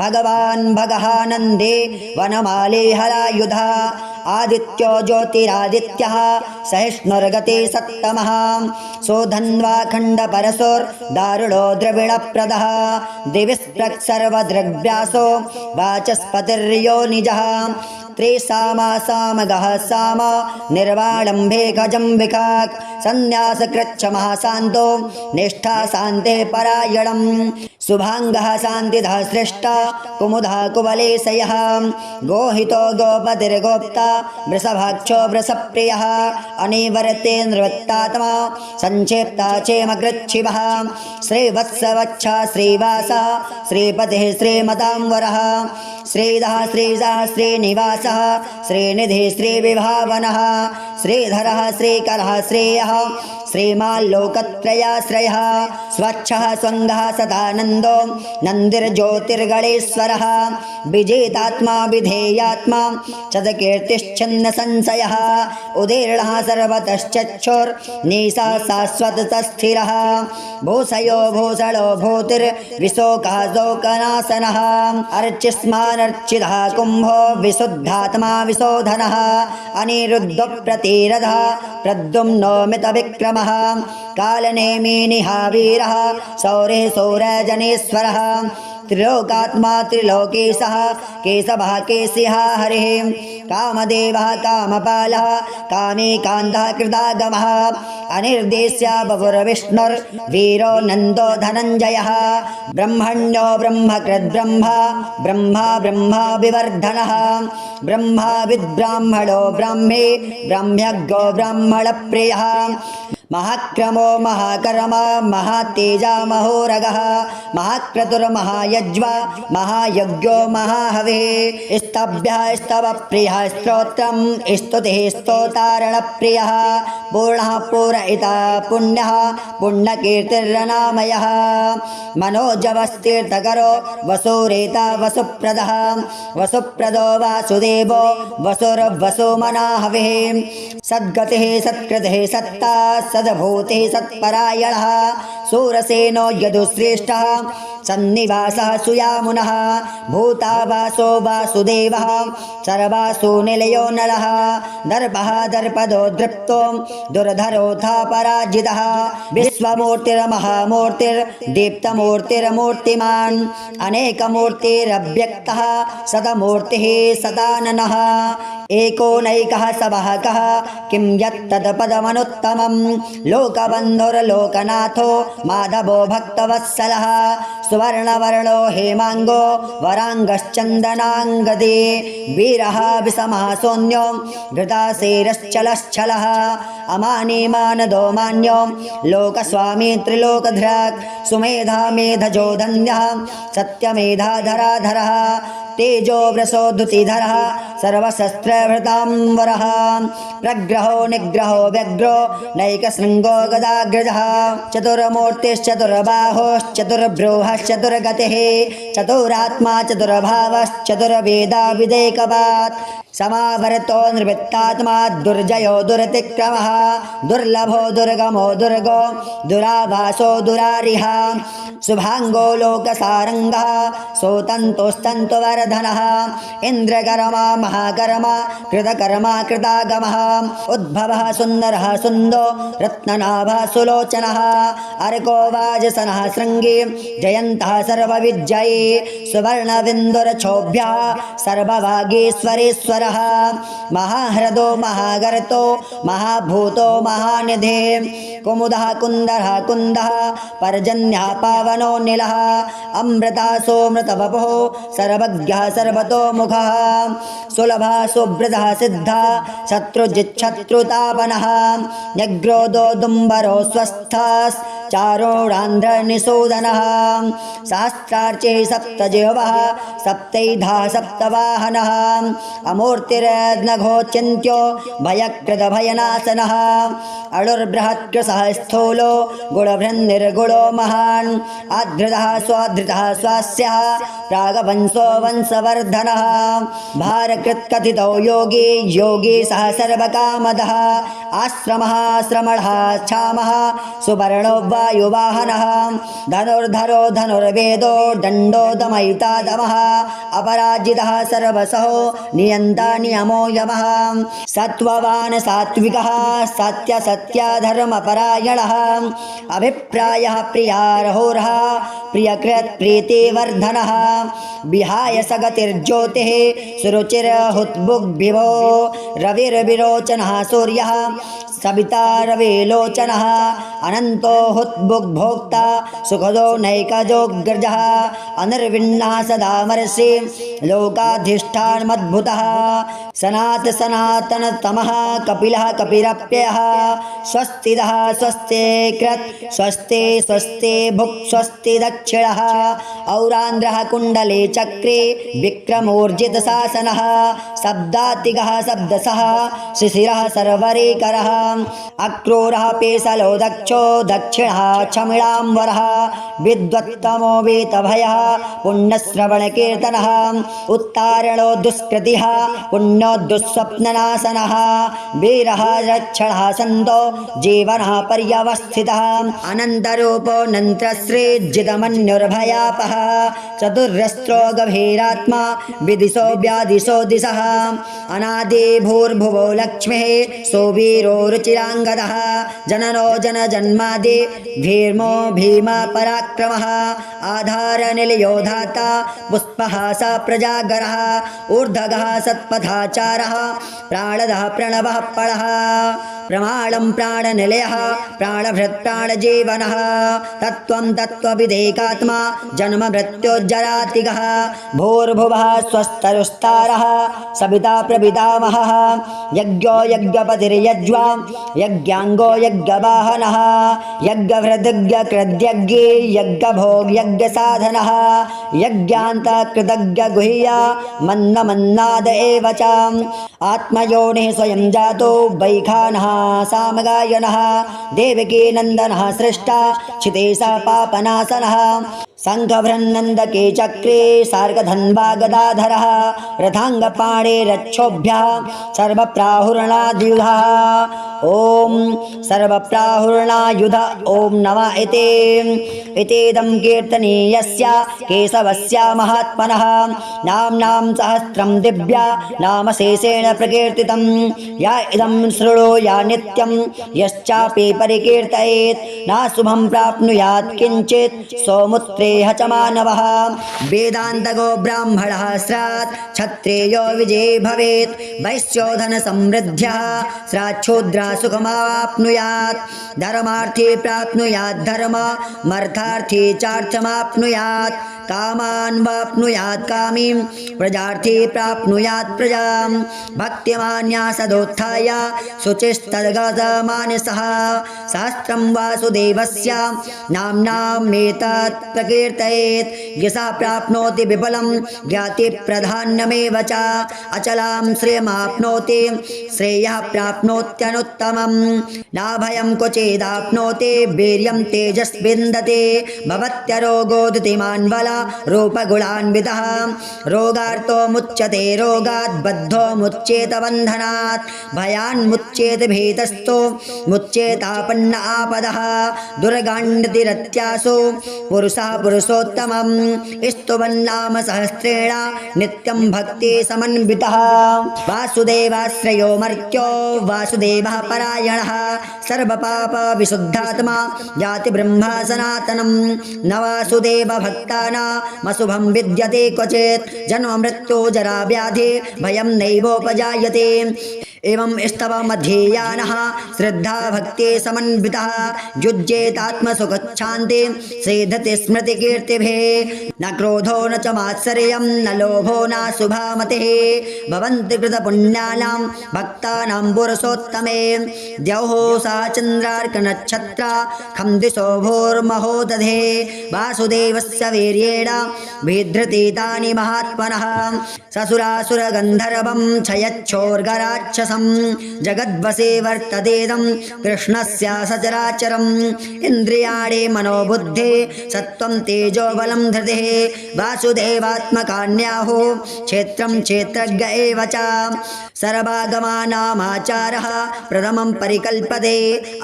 [SPEAKER 1] भगवान् भगः नन्दे वनमाली हलायुधः आदित्यो ज्योतिरादित्यः सहिष्णुर्गते सत्तमः सोधन्वाखण्डपरशोर्दारुणो द्रविणप्रदः दिविस्पृक् सर्वदृग्व्यासो वाचस्पतिर्यो निजः त्रिसामासामगः साम निर्वाणम्भे गजम्बिकाक् सन्न्यासकृच्छ महाशान्तो निष्ठा शान्ते परायणम् शुभाङ्गः शान्तिधः श्रेष्ठा कुमुदः कुवलेशयः गोहितो गोपतिर्गोप्ता वृषभाक्षो वृषप्रियः अनिवर्ते निवृत्तात्मा संक्षेप्ता चेमकृच्छिवः श्रीवत्सवच्छा श्रीवासः श्रीपतिः श्रीमतांवरः श्रीधः श्रीजः श्रीनिवासः श्रीनिधिः श्रीविभावनः श्रीधरः श्रीकरः श्रेयः श्रीमाल्लोकत्रयाश्रयः स्वच्छः स्वङ्गः सदानन्दो नन्दिर्ज्योतिर्गणेश्वरः विजेतात्मा विधेयात्मा शतकीर्तिश्छन्नसंशयः उदीर्णः सर्वतश्चक्षुर्निशा शाश्वतस्थिरः भूषयो भूषणो भूतिर्विशोकः शोकनाशनः अर्चिस्मानर्चितः कुम्भो विशुद्धात्मा विशोधनः अनिरुद्धप्रतिरथः प्रद्युम्नो मितविक्रमः कालनेमिनिहा वीरः सौरे सौरजनेश्वरः त्रिलोकात्मा त्रिलोकेशः केशवः केशिः हरिः कामदेवः कामपालः कामेकान्तः कृतागमः अनिर्देश्य बभुर्विष्णुर्वीरो नन्दो धनञ्जयः ब्रह्मण्यो ब्रह्मकृद्ब्रह्मा ब्रह्मा ब्रह्मा विवर्धनः ब्रह्माविद्ब्राह्मणो ब्राह्मे ब्राह्म्यज्ञो ब्राह्मणप्रियः महाक्रमो महाकर्मा महातेजा महोरगः महाक्रतुर्महायज्वा महायज्ञो महाहविः स्तभ्यः स्तवप्रियः स्तोत्रं स्तुतिः स्तोतारणप्रियः पूर्णः पूरयिता पुण्यः पुण्यकीर्तिरनामयः मनोजवस्तीर्थकरो वसुरेता वसुप्रदः वसुप्रदो वासुदेवो वसुर्वसुमनाहविः सद्गतिः सत्कृतिः सत्ता सद्भूतिः सत्परायणः सूरसेनो यदुश्रेष्ठः सन्निवासः सुयामुनः भूतावासो वासुदेवः सर्वासु निलयो नरः दर्पः दर्पदो दृप्तो दुर्धरोऽथा पराजितः विश्वमूर्तिर्महामूर्तिर्दीप्तमूर्तिर्मूर्तिमान् अनेकमूर्तिरव्यक्तः सतमूर्तिः सदाननः एकोनैकः सवाहकः किं यत्तत्पदमनुत्तमं लोकबन्धुर्लोकनाथो माधवो भक्तवत्सलः सुवर्णवर्णो हेमाङ्गो वराङ्गश्चन्दनाङ्गदे वीरः विषमः सौन्यो घृताशेरश्चलश्चलः अमानीमानदो मान्यो लोकस्वामी त्रिलोकधृक् सुमेधा मेधजो धन्यः सत्यमेधाधराधरः तेजो वृषोद्धुतिधरः सर्वशस्त्रभृताम्बरः प्रग्रहो निग्रहो व्यग्रो नैकशृङ्गो गदाग्रजः चतुर्बाहोश्चतुर्भ्रूहश्चतुर्गतिः चतुरात्मा चतुर्भावश्चतुर्वेदा विदेकवात् समावर्तो निवृत्तात्मा दुर्जयो दुरतिक्रमः दुर्लभो दुर्गमो दुर्गो दुराभासो दुरारिः शुभाङ्गो लोकसारङ्गः सोतन्तोस्तन्तुवर्धनः इन्द्रकर्मा महाकर्मा कृतकर्मा कृतागमः उद्भवः सुन्दरः सुन्दो रत्ननाभः सुलोचनः अर्को वाजसनः शृङ्गी जयन्तः सर्वविजयी सुवर्णबिन्दुरक्षोभ्यः सर्वभागीश्वरेश्वरः महाह्रदो महागर्तो महाभूतो महानिधे कुमुदः कुन्दरः कुन्दः पर्जन्यः पावनो नीलः अमृतासोमृतवपुः सर्वज्ञः सर्वतोमुखः सुलभः सुब्रतः सिद्धः शत्रुजिच्छत्रुतापनः न्यग्रोदो दुम्बरो स्वस्थः चारोणान्ध्रनिषूदनः सहस्रार्चे सप्तजिह्वः सप्तैधा सप्तवाहनः अमूर्तिर्नघोचिन्त्यो भयकृतभयनाशनः अणुर्बृहत्कृशः स्थूलो गुणभृन्निर्गुणो महान् आधृतः स्वाधृतः स्वास्यः प्रागवंशो वंशवर्धनः भारकृत्कथितो योगी योगी सह सर्वकामदः आश्रमः श्रमणः क्षामः सुवर्णो वायुवाहनः धनुर्धरो धनुर्वेदो दण्डो दमयिता दमः अपराजितः सर्वसहो नियन्ता नियमो यमः सत्त्ववान् सात्विकः सत्यसत्यधर्मपरायणः अभिप्रायः प्रियार्होरः प्रियकृत् प्रीतिवर्धनः विहाय सगतिर्ज्योतिः सुरुचिर्हुत्बुग्भिभो रविर्विरोचनः सूर्यः सविता रविलोचनः अनन्तो हुत्बुग्भोक्ता सुखदो नैकजोऽग्रजः अनिर्विण्णः सदा मर्षि लोकाधिष्ठानमद्भुतः सनातनतमः कपिलः कपिरप्ययः स्वस्तिदः स्वस्ति कृत् स्वस्ति स्वस्ति भुक् स्वस्ति दक्षिणः औरान्द्रः कुण्डले चक्रे विक्रमोर्जितशासनः शब्दातिगः शब्दसः शिशिरः सर्वरेकरः अक्रूरः पेशलो दक्षो दक्षिणः क्षमिणाम्बरः विद्वत्तमो वेतभयः पुण्यश्रवणकीर्तनः उत्तारणो दुष्कृतिः पुण्यो दुःस्वप्ननाशनः वीरः रक्षणः सन्तो जीवनः पर्यवस्थितः अनन्तरूपो नन्त्रश्रीजितमन्युर्भयापः चतुर्रस्त्रो गभीरात्मा विदिशो व्यादिशो दिशः अनादि भूर्भुवो लक्ष्मीः सोवीरो रुचिराङ्गदः जननो जनजन्मादि भीर्मो भीम पराक्रमः आधारनिलयो धाता पुष्पः स प्रजागरः ऊर्ध्वगः सत्पथाचारः प्राणदः प्रणवः पळः प्रमाणं प्राणनिलयः प्राणभृत् प्राणजीवनः तत्त्वं तत्त्वविदेकात्मा जन्म मृत्योज्जरातिगः भूर्भुवः स्वस्तरुस्तारः सविता प्रपितामहः यज्ञो यज्ञपतिर्यज्वा यज्ञाङ्गो यज्ञवाहनः यज्ञभृद्यज्ञकृद्यज्ञे यज्ञभोग यज्ञसाधनः यज्ञान्तकृतज्ञगुह्य मन्नमन्नाद एव च आत्मयोनिः स्वयं जातो वैखानः सामगायनः देवकी नन्दनः सृष्टा क्षितेशः पापनाशनः शङ्खभृन्नन्दके चक्रे सार्गधन्वा गदाधरः रथाङ्गपाणे रक्षोभ्यः सर्वप्राहुरणाद्युधः ॐ सर्वप्राहुरणायुध ॐ नमः इतेदं कीर्तनीयस्य केशवस्य महात्मनः नाम्नां सहस्रं दिव्या नामशेषेण प्रकीर्तितं या इदं शृणुया नित्यं यश्चापि परिकीर्तयेत् नाशुभं प्राप्नुयात् किञ्चित् सौमुत्रेह च मानवः वेदान्तगो ब्राह्मणः स्यात् क्षत्रियो विजयी भवेत् वैश्यो धनसमृद्ध्यः स्राच्छूद्रा सुखमाप्नुयात् धर्मार्थी प्राप्नुयात् धर्ममर्थार्थी चार्थमाप्नुयात् कामान् वाप्नुयात् कामीं प्रजार्थी प्राप्नुयात् प्रजां भक्तिमान्या सदोत्थाय शुचिस्तद्गतमानसः शास्त्रं वासुदेवस्य नाम्नामेतत् प्रकीर्तयेत् यशः प्राप्नोति विपुलं ज्ञातिप्रधान्यमेव च अचलां श्रियमाप्नोति श्रेयः प्राप्नोत्यनुत्तमं नाभयं क्वचिदाप्नोति वीर्यं तेजस्विन्दते भवत्यरोगोदितिमान् बला रूपगुणान्वितः रोगार्तो मुच्यते रोगात् बद्धो मुच्येत बन्धनात् भयान्मुच्येत भीतस्थो मुच्येतापन्न आपदः दुर्गाण्डतिरत्यासु पुरुषः पुरुषोत्तमं स्तुवन्नाम सहस्रेण नित्यं भक्ति समन्वितः वासुदेवाश्रयो मर्त्यो वासुदेवः परायणः सर्वपाप विशुद्धात्मा जाति ब्रह्मा सनातनं न वासुदेव भक्तानां मशुभं विद्यते क्वचित् जन्म मृत्यु जरा व्याधि भयं नैवोपजायते एवं स्तवमध्येयानः श्रद्धा भक्ति समन्वितः युज्येतात्मसुखच्छान्ति सेधते स्मृतिकीर्तिभिः न क्रोधो न च मात्सर्यं न लोभो न शुभामतिः भवन्ति कृतपुण्यानां भक्तानां पुरुषोत्तमे द्यौः सा चन्द्रार्कनक्षत्रा खं दिशो भोर्महोदधे वासुदेवस्य वीर्येण विधृतीतानि महात्मनः ससुरासुरगन्धर्वं क्षयच्छोर्गराक्षसं जगद्वसे वर्ततेदं कृष्णस्य सचराचरम् इन्द्रियाणि मनोबुद्धे सत्त्वं तेजो बलं धृतिः वासुदेवात्मकान्याहो क्षेत्रं क्षेत्रज्ञ एव च सर्वागमानामाचारः प्रथमं परिकल्पते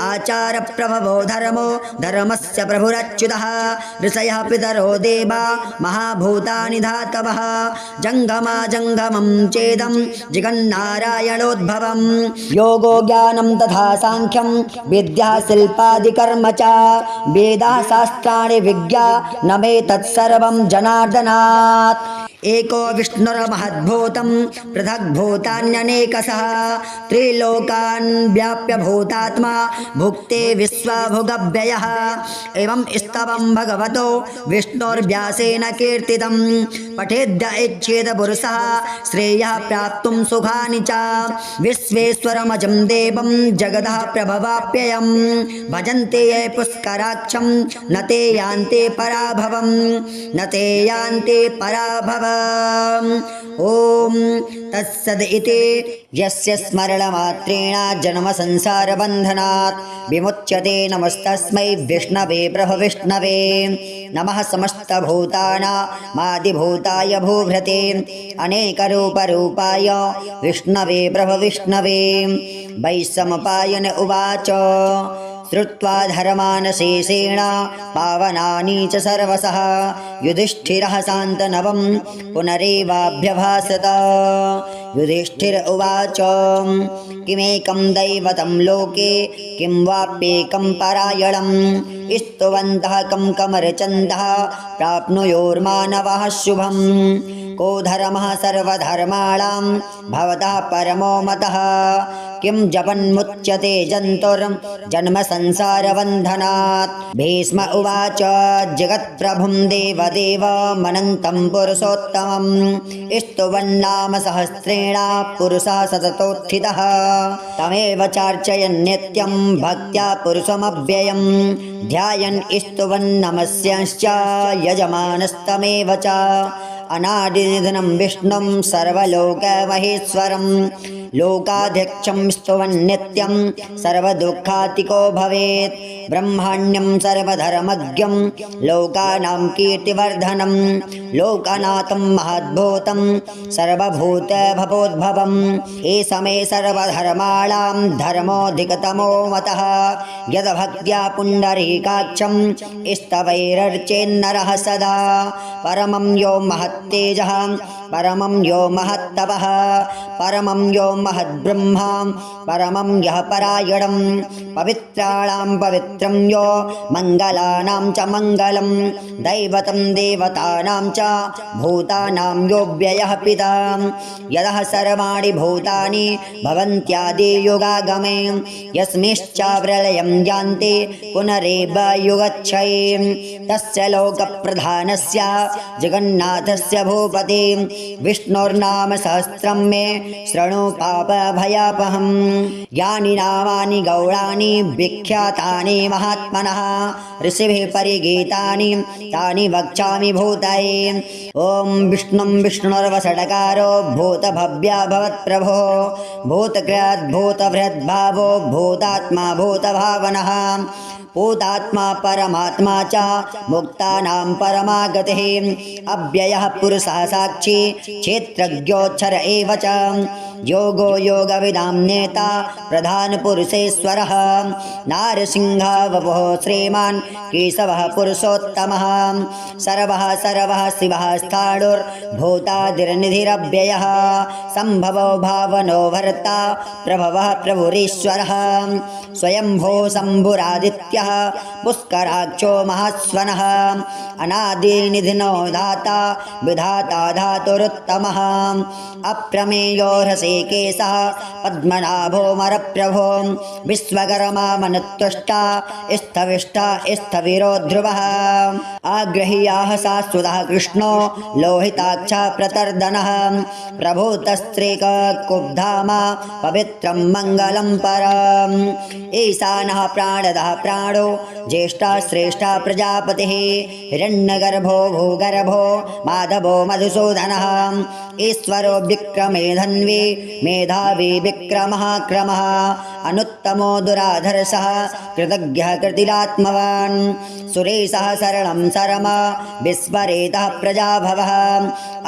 [SPEAKER 1] आचारप्रभवो धर्मो धर्मस्य प्रभुरच्युतः ऋषयः पितरो देवा महाभूतानि धातवः जङ्गमा जङ्गमं चेदं जगन्नारायणोद्भवं योगो ज्ञानं तथा साङ्ख्यं विद्या शिल्पादिकर्म च वेदा शास्त्राणि विज्ञा न मे तत्सर्वं जनार्दनात् एको विष्णुर्महद्भूतं पृथग्भूतान्यनेकशः त्रिलोकान् व्याप्य भूतात्मा भुक्ते विश्वभुगव्ययः एवं स्तवं भगवतो विष्णुर्व्यासेन कीर्तितं पठेद्य इच्छेद पुरुषः श्रेयः प्राप्तुं सुखानि च विश्वेश्वरमजं देवं जगतः प्रभवाप्ययं भजन्ते ये पुष्कराक्षं न ते यान्ते पराभवं न ते यान्ते पराभवम् ॐ तत्सदिति यस्य स्मरणमात्रेण जन्मसंसारबन्धनात् विमुच्यते नमस्तस्मै विष्णवे प्रभविष्णवे नमः समस्तभूतानामादिभूताय भूभृते अनेकरूपरूपाय विष्णवे प्रभविष्णवे वैशम्पायन उवाच श्रुत्वा धर्मानशेषेण पावनानि च सर्वशः युधिष्ठिरः शान्तनवं पुनरेवाभ्यभाषत युधिष्ठिर उवाच किमेकं दैवतं लोके किं वाप्येकं परायणं स्तुवन्तः कं कमरचन्दः प्राप्नुयोर्मानवः शुभं को धर्मः सर्वधर्माणां भवतः परमो मतः किं जपन्मुच्यते जन्तुर्जन्म संसारबन्धनात् भीष्म उवाच जगत्प्रभुं देवदेवमनन्तं पुरुषोत्तमं स्तुवन्नाम सहस्रेण पुरुषः सततोत्थितः तमेव चार्चयन् नित्यं भक्त्या पुरुषमव्ययं ध्यायन् स्तुवन्नमस्यांश्च यजमानस्तमेव च अनादिनिधनं विष्णुं सर्वलोकमहेश्वरं लोकाध्यक्षं स्तुवन्नित्यं सर्वदुःखातिको भवेत् ब्रह्माण्यं सर्वधर्मज्ञं लोकानां कीर्तिवर्धनं लोकनाथं महद्भूतं सर्वभूतभवोद्भवम् एषमे सर्वधर्माणां धर्मोऽधिकतमो मतः यद्भक्त्या पुण्डरीकाक्षं स्तवैरर्चेन्नरः सदा परमं यो महत्तेजः परमं यो महत्तपः परमं यो महद्ब्रह्मा परमं यः परायणं पवित्राणां पवित्रं यो मङ्गलानां च मङ्गलं दैवतं देवतानां च भूतानां यो व्ययः पिता यदः सर्वाणि भूतानि भवन्त्यादि युगागमे यस्मिश्चाप्रलयं यान्ति पुनरेव युगच्छये तस्य लोकप्रधानस्य जगन्नाथस्य भूपते विष्णोर्नाम सहस्रं मे शृणु पापभयापहं यानि नामानि गौणानि विख्यातानि महात्मनः ऋषिभिः परिगीतानि तानि वक्ष्यामि भूतये ॐ विष्णुं विष्णुर्वषट्कारो भूतभव्या भवत्प्रभो भूतकृत् भूतभृद्भावो भूतात्मा भूतभावनः भूतात्मा परमात्मा च मुक्तानां परमागतिः अव्ययः पुरुषः साक्षी क्षेत्रज्ञोऽक्षर एव च योगो योगविदां नेता प्रधानपुरुषेश्वरः नारसिंहः वपुः श्रीमान् केशवः पुरुषोत्तमः सर्वः सर्वः शिवः स्थाणुर्भूतादिर्निधिरव्ययः सम्भवो भावनो भर्ता प्रभवः प्रभुरीश्वरः स्वयंभो शम्भुरादित्यः नित्यः पुष्कराक्षो महास्वनः अनादिनिधिनो दाता विधाता धातुरुत्तमः अप्रमेयो ह्रसेकेशः पद्मनाभो मरप्रभो विश्वकर्मा मनुत्वष्टा स्थविष्टा स्थविरो ध्रुवः आग्रह्याः शाश्वतः कृष्णो लोहिताक्षा प्रतर्दनः प्रभूतस्त्रीकुब्धामा पवित्रं मङ्गलं परम् ईशानः प्राणदः प्राणो ज्येष्ठा श्रेष्ठा प्रजापतिः हिरण्यगर्भो भूगर्भो माधवो मधुसूदनः ईश्वरो विक्रमे धन्वी मेधावी विक्रमः क्रमः अनुत्तमो दुराधर्षः कृतज्ञः कृतिरात्मवान् सुरेशः शरणं शर्म विस्मरेतः प्रजाभवः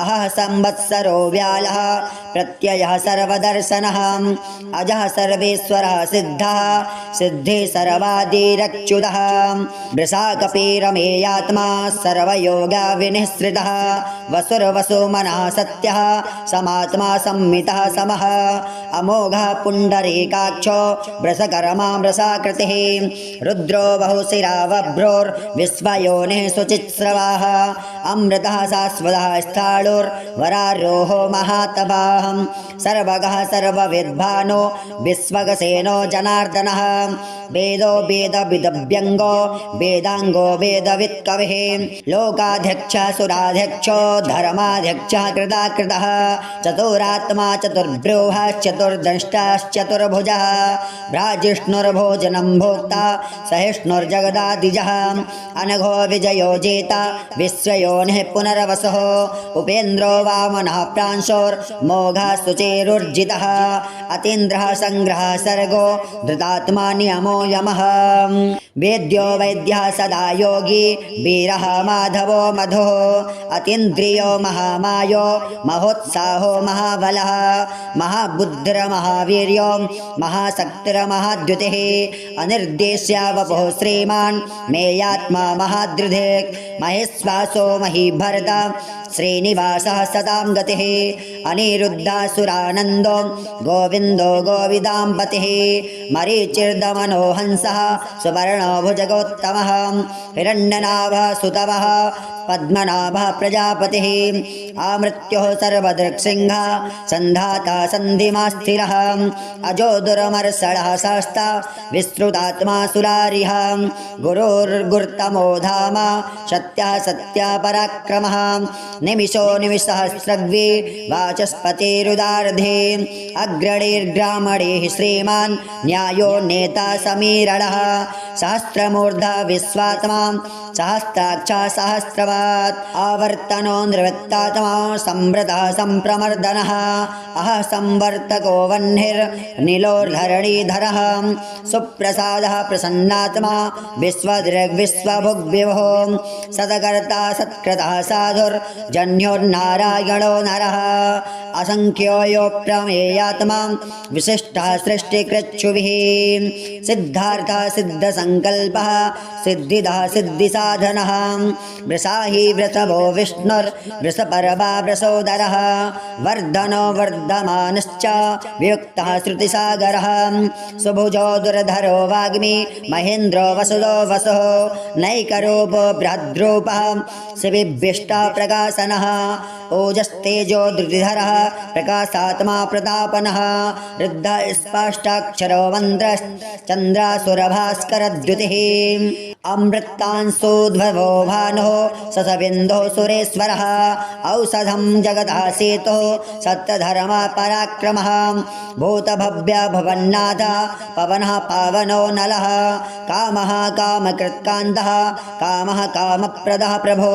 [SPEAKER 1] अहः संवत्सरो व्यालः प्रत्ययः सर्वदर्शनः अजः सर्वेश्वरः सिद्धः सिद्धे सर्वादिरच्युतः वृषाकपीरमेयात्मा सर्वयोगा विनिःसृतः वसुर्वसुमनः सत्यः समात्मा संमितः समः अमोघः पुण्डरीकाक्षो वृषकर्मा वृषाकृतिः रुद्रो बहुशिरा वभ्रोर्विश्वयोनिः शुचिस्रवाः अमृतः शाश्वतः स्थाणुर्वरारोहो महातपाः सर्वगः सर्वविद्भानो विश्वगसेनो जनार्दनः वेदो वेदविदभ्यङ्गो वेदाङ्गो वेदवित्कविः लोकाध्यक्षः सुराध्यक्षो धर्माध्यक्षः कृताकृतः चतुरात्मा चतुर्भ्रूश्चतुर्दंष्टाश्चतुर्भुजः भ्राजिष्णुर्भोजनं भोक्ता सहिष्णुर्जगदादिजः अनघो विजयो जेता विश्वयोनिः पुनर्वसुः उपेन्द्रो वामनः प्रांशोर्मोघः शुचिरुर्जितः अतीन्द्रः संग्रहः सर्गो धृतात्मा नियमो यमः वेद्यो वैद्यः सदा योगी वीरः माधवो मधुः अतीन्द्रियो महामायो महोत्साहो महाबलः महाबुद्धिर्महावीर्यो महाशक्तिर्महाद्युतिः अनिर्देश्य वपुः श्रीमान् मेयात्मा महादृधिक् महेश्वासो महीभरता श्रीनिवासः सतां गतिः अनिरुद्धासुरानन्दो गोविन्दो गोविदाम्पतिः मरीचिर्दमनो हंसः सुवर्णो भुजगोत्तमः हिरण्यनाभः सुतवः पद्मनाभः प्रजापतिः आमृत्युः सर्वदृक्सिंहः सन्धाता सन्धिमास्थिरः अजो दुर्मर्षणः शास्ता विस्तृतात्मा सुरारिः गुरुर्गुर्तमो धाम सत्यः सत्या पराक्रमः निमिषो निमिषसहस्रग्वी वाचस्पतिरुदार्धे अग्रणीर्ग्रामणीः श्रीमान् न्यायो नेता समीरणः सहस्रमूर्धा विश्वात्मा सहस्राक्षा सहस्रवात् आवर्तनो निवृत्तात्मा संवृतः संप्रमर्दनः अहः संवर्तको वह्निर्निलोर्धरणीधरः सुप्रसादः प्रसन्नात्मा विश्वदृग्विश्वभुग्विभुः सदकर्ता सत्कृतः साधुर्जन्योर्नारायणो नरः असंख्यो यो प्रमेयात्मा विशिष्टः सृष्टिकृच्छुभिः सिद्धार्थः सिद्धसंकल्पः सिद्धिदः सिद्धिसाधनः वृषाहि वृषभो विष्णुर्वृषपर्वा वृषोदरः वर्धनो वर्धमानश्च वियुक्तः श्रुतिसागरः सुभुजो दुर्धरो वाग्मी महेन्द्रो वसुदो वसुः नैकरूपो बृहद्रूपः शिविभ्यष्टा प्रकाशनः ओजस्तेजो धृतिधरः प्रकाशात्मा प्रतापनः रुद्ध स्पष्टाक्षरो मन्त्रश्चन्द्रासुरभास्करद्युतिः अमृतांशोद्भवो भानुः ससविन्दो सुरेश्वरः औषधं जगतः सेतुः सत्यधर्मः पराक्रमः भूतभव्य भवन्नाथ पवनः पावनो नलः कामः कामकृत्कान्तः कामः कामप्रदः प्रभो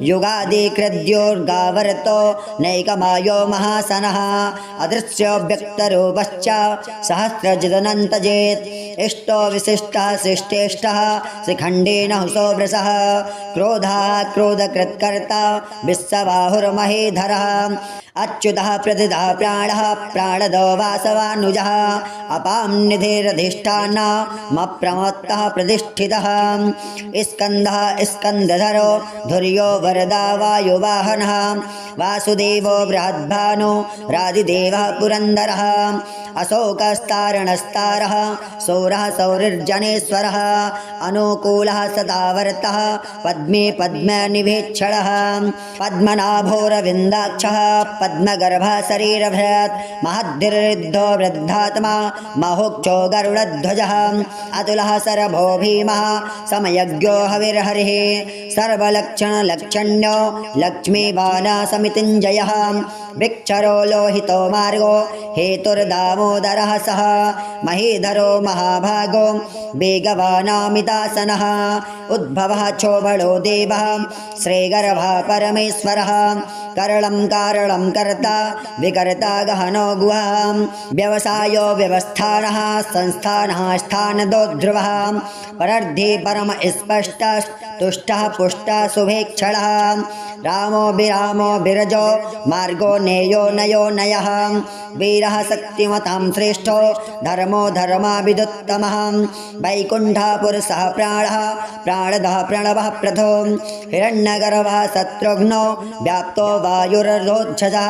[SPEAKER 1] युगादिकृद्योर्गावर्तो नैकमायो महासनः अदृश्यो व्यक्तरूपश्च सहस्रजिदनन्तजेत् इष्टो विशिष्टः सृष्टेष्टः शिखण्डेन हुसो वृषः क्रोधः क्रोधकृत्कर्ता विश्वबाहुर्महीधरः अच्युतः प्रतितः प्राणः प्राणदो वासवानुजः अपां निधिरधिष्ठानमप्रमत्तः प्रतिष्ठितः स्कन्दः स्कन्दधरो धुर्यो वरदा वायुवाहनः वासुदेवो बृहद्भानो रादिदेवः पुरन्दरः अशोकस्तारणस्तारः सौरः सौरिर्जनेश्वरः अनुकूलः सदावर्तः पद्मे पद्मनिभेक्षणः पद्मनाभोरविन्दाक्षः पद्मगर्भः शरीरभृत् महद्धिर्ऋद्धो वृद्धात्मा महोक्षो गरुडध्वजः अतुलः सरभो भीमः समयज्ञो हविर्हरिः सर्वलक्षणलक्षण्यो लक्ष्मीवाना समितिञ्जयः विक्षरो लोहितो मार्गो हेतुर्दामोदरः सः महीधरो महाभागो वेगवानामितासनः उद्भवः चोबलो देवः श्रीगर्भः परमेश्वरः करलं कारणं कर्ता विकर्ता गहनो गुहां व्यवसायो व्यवस्थानः संस्थानः स्थानदो ध्रुवः परर्धि परम स्पष्टः तुष्टः पुष्टः शुभेक्षणः रामो विरामो विरजो मार्गो नेयो नयो नयः वीरः शक्तिमतां श्रेष्ठो धर्मो धर्माविदुत्तमः वैकुण्ठः पुरुषः प्राणः प्राणदः प्रणवः प्रथो हिरण्यगर्भः शत्रुघ्नो व्याप्तो वायुररोक्षजः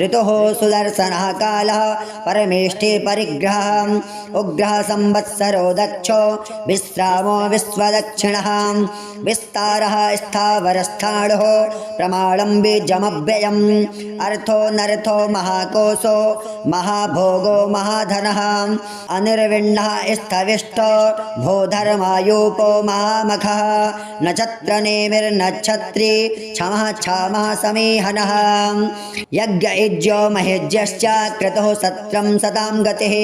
[SPEAKER 1] ऋतुः सुदर्शनः कालः परमेष्ठे परिग्रहः उग्रः संवत्सरो दक्षो विश्रामो विश्वदक्षिणः विस्तारः स्थावरस्थाणुः प्रमाणं बीजमव्ययम् अर्थो नर्थो महाकोशो महाभोगो महाधनः अनिर्विण्णः स्थविष्टो भूधर्मायूपो महामखः नक्षत्रनेमिर्नक्षत्री क्षमः क्षामः समीहनः यज्ञयुज्यो महेज्यश्च क्रतुः सत्रं सतां गतिः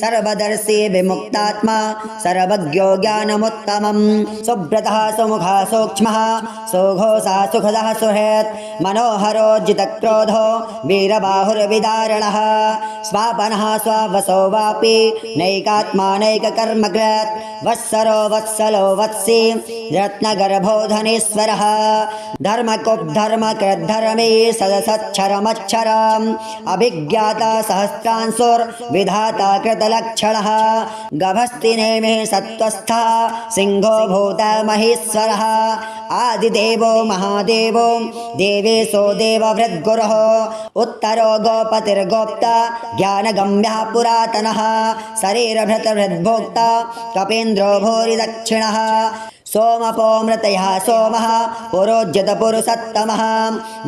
[SPEAKER 1] सर्वदर्शी विमुक्तात्मा सर्वज्ञो ज्ञानमुत्तमं सुब्रतः सुमुखः सूक्ष्मः सुघोषः सुखदः सुहृत् मनोहरो जितक्रोधो वीरबाहुर्विदारणः स्वापनः स्ववसो वापि नैकात्मानैककर्मकृत् वत्सरो वत्सलो वत्सी रत्नगर्भो धनेश्वरः धर्मकुब्धर्मकृद्धर्मे सदसच्छरमच्छरम् अभिज्ञाता सहस्रांशुर्विधाता कृतलक्षणः गभस्तिनेमिः सत्त्वस्थः सिंहो भूत महेश्वरः आदिदेवो महादेवो देवेशो देववृद्गुरुः उत्तरो गोपतिर्गोप्ता ज्ञानगम्यः पुरातनः शरीरभृतभृद्भोक्ता कपीन्द्रो भूरिदक्षिणः सोमपोमृतयः सोमः पुरोज्यतपुरुषोत्तमः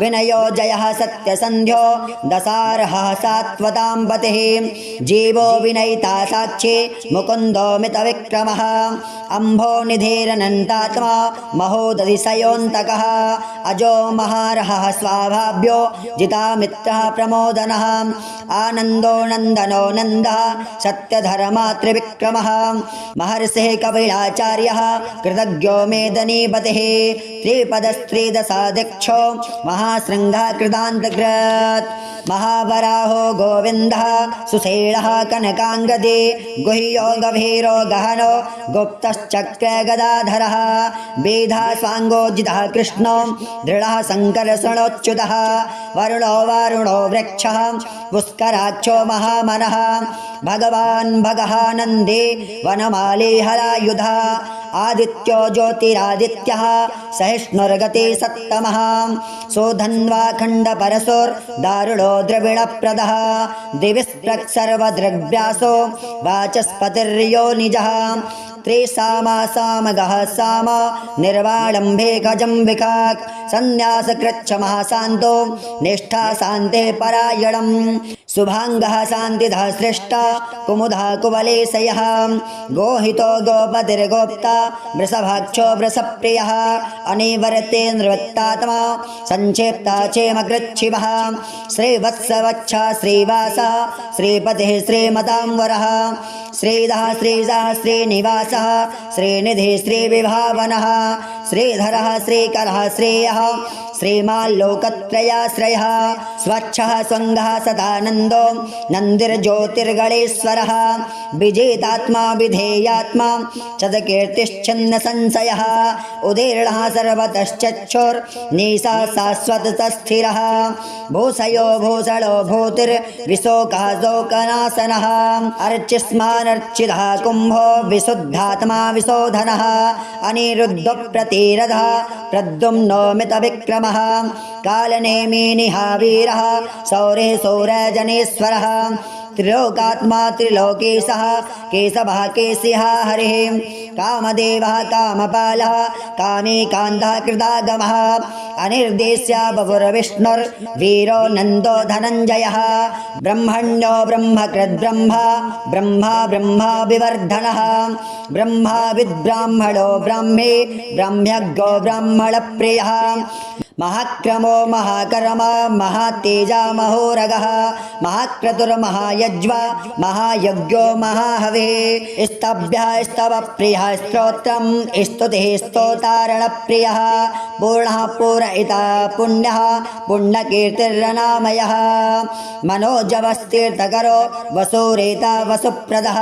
[SPEAKER 1] विनयो जयः सत्यसन्ध्यो दशार्हः सात्वतां पतिः जीवो विनयिता साक्षी मुकुन्दो मितविक्रमः अम्भो निधिरनन्तात्मा महोदधिशयोऽन्तकः अजो महार्हः स्वाभाव्यो जितामित्रः प्रमोदनः आनन्दो नन्दनो नन्दः सत्यधर्मा त्रिविक्रमः महर्षिः कपिलाचार्यः कृतज्ञो मेदनीपतिः त्रिपदस्त्रिदशाध्यक्षो महाशृङ्गः कृतान्तकृत् महावराहो गोविन्दः सुषेणः कनकाङ्गदे गुह्यो गभीरो गहनो गुप्तश्चक्रगदाधरः वेधा स्वाङ्गोजितः कृष्णो दृढः शङ्करशृणोच्युतः वरुणो वारुणो वृक्षः पुष्कराक्षो महामनः भगवान् भगः नन्दे वनमाली हलायुधः आदित्यो ज्योतिरादित्यः सहिष्णुर्गति सत्तमः सोधन्वाखण्डपरशोर्दारुणो द्रविणप्रदः दिविस्पृक्सर्वदृग्भ्यासो वाचस्पतिर्यो निजः त्रिसामासामगः साम निर्वाणम्भे गजम्बिकाक् सन्न्यासकृच्छमः शान्तो निष्ठा शान्ते परायणम् शुभाङ्गः शान्तिधः सृष्टा कुमुदः कुवलेशयः गोहितो गोपतिर्गोप्ता वृषभाक्षो वृषप्रियः अनिवर्ते नृवत्तात्मा संक्षेप्ता क्षेमकृच्छिवः श्रीवत्सवच्छा श्रीवासः श्रीपतिः श्रीमतांवरः श्रीधः श्रीजः श्रीनिवासः श्रीनिधिः श्रीविभावनः श्रीधरः श्रीकरः श्रेयः श्रीमाल्लोकत्रयाश्रयः स्वच्छः स्वङ्गः सदानन्दो नन्दिर्ज्योतिर्गणेश्वरः विजेतात्मा विधेयात्मा शतकीर्तिश्छिन्नसंशयः उदीर्णः सर्वतश्चक्षुर्निशा शाश्वतस्थिरः भूषयो भूषणो भूतिर्विशोकः शोकनाशनः अर्चिस्मानर्चितः कुम्भो विशुद्धात्मा विशोधनः अनिरुद्धप्रतिरथः प्रद्युम्नो मितविक्रमः विक्रमः कालनेमी निहावीरः सौरे सौरजनेश्वरः त्रिलोकात्मा त्रिलोकेशः केशवः केशिः हरिः कामदेवः कामपालः कामेकान्तः कृतागमः अनिर्देश्य बभुर्विष्णुर्वीरो नन्दो धनञ्जयः ब्रह्मण्यो ब्रह्मकृद्ब्रह्म ब्रह्मा ब्रह्मा विवर्धनः ब्रह्माविद्ब्राह्मणो ब्राह्मे ब्राह्म्यज्ञो ब्राह्मणप्रियः महाक्रमो महाकर्मा महातेजा महोरगः महाक्रतुर्महायज्वा महायज्ञो महाहविः स्तभ्यः स्तवप्रियः स्तोत्रं स्तुतिः स्तोतारणप्रियः पूर्णः पूरयिता पुण्यः पुण्यकीर्तिरनामयः मनोजवस्तीर्थकरो वसुरेता वसुप्रदः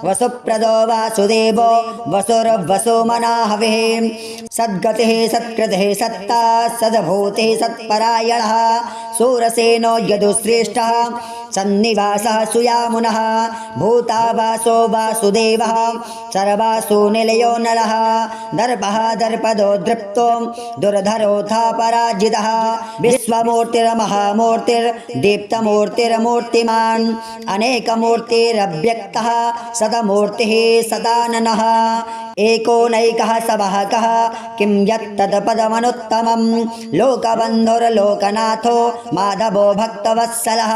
[SPEAKER 1] वसुप्रदो वासुदेवो वसुर्वसुमनाहविः सद्गतिः सत्कृतिः सत्ता सद्भूतिः सत्परायणः सूरसेनो यदुश्रेष्ठः सन्निवासः सुयामुनः भूतावासो वासुदेवः सर्वासु निलयो नलः दर्पः दर्पदो दृप्तो दुर्धरोऽथा पराजितः विश्वमूर्तिर्महामूर्तिर्दीप्तमूर्तिर्मूर्तिमान् अनेकमूर्तिरव्यक्तः सतमूर्तिः सदाननः एकोनैकः सवाहकः किं यत्तत्पदमनुत्तमं लोकबन्धुर्लोकनाथो माधवो भक्तवत्सलः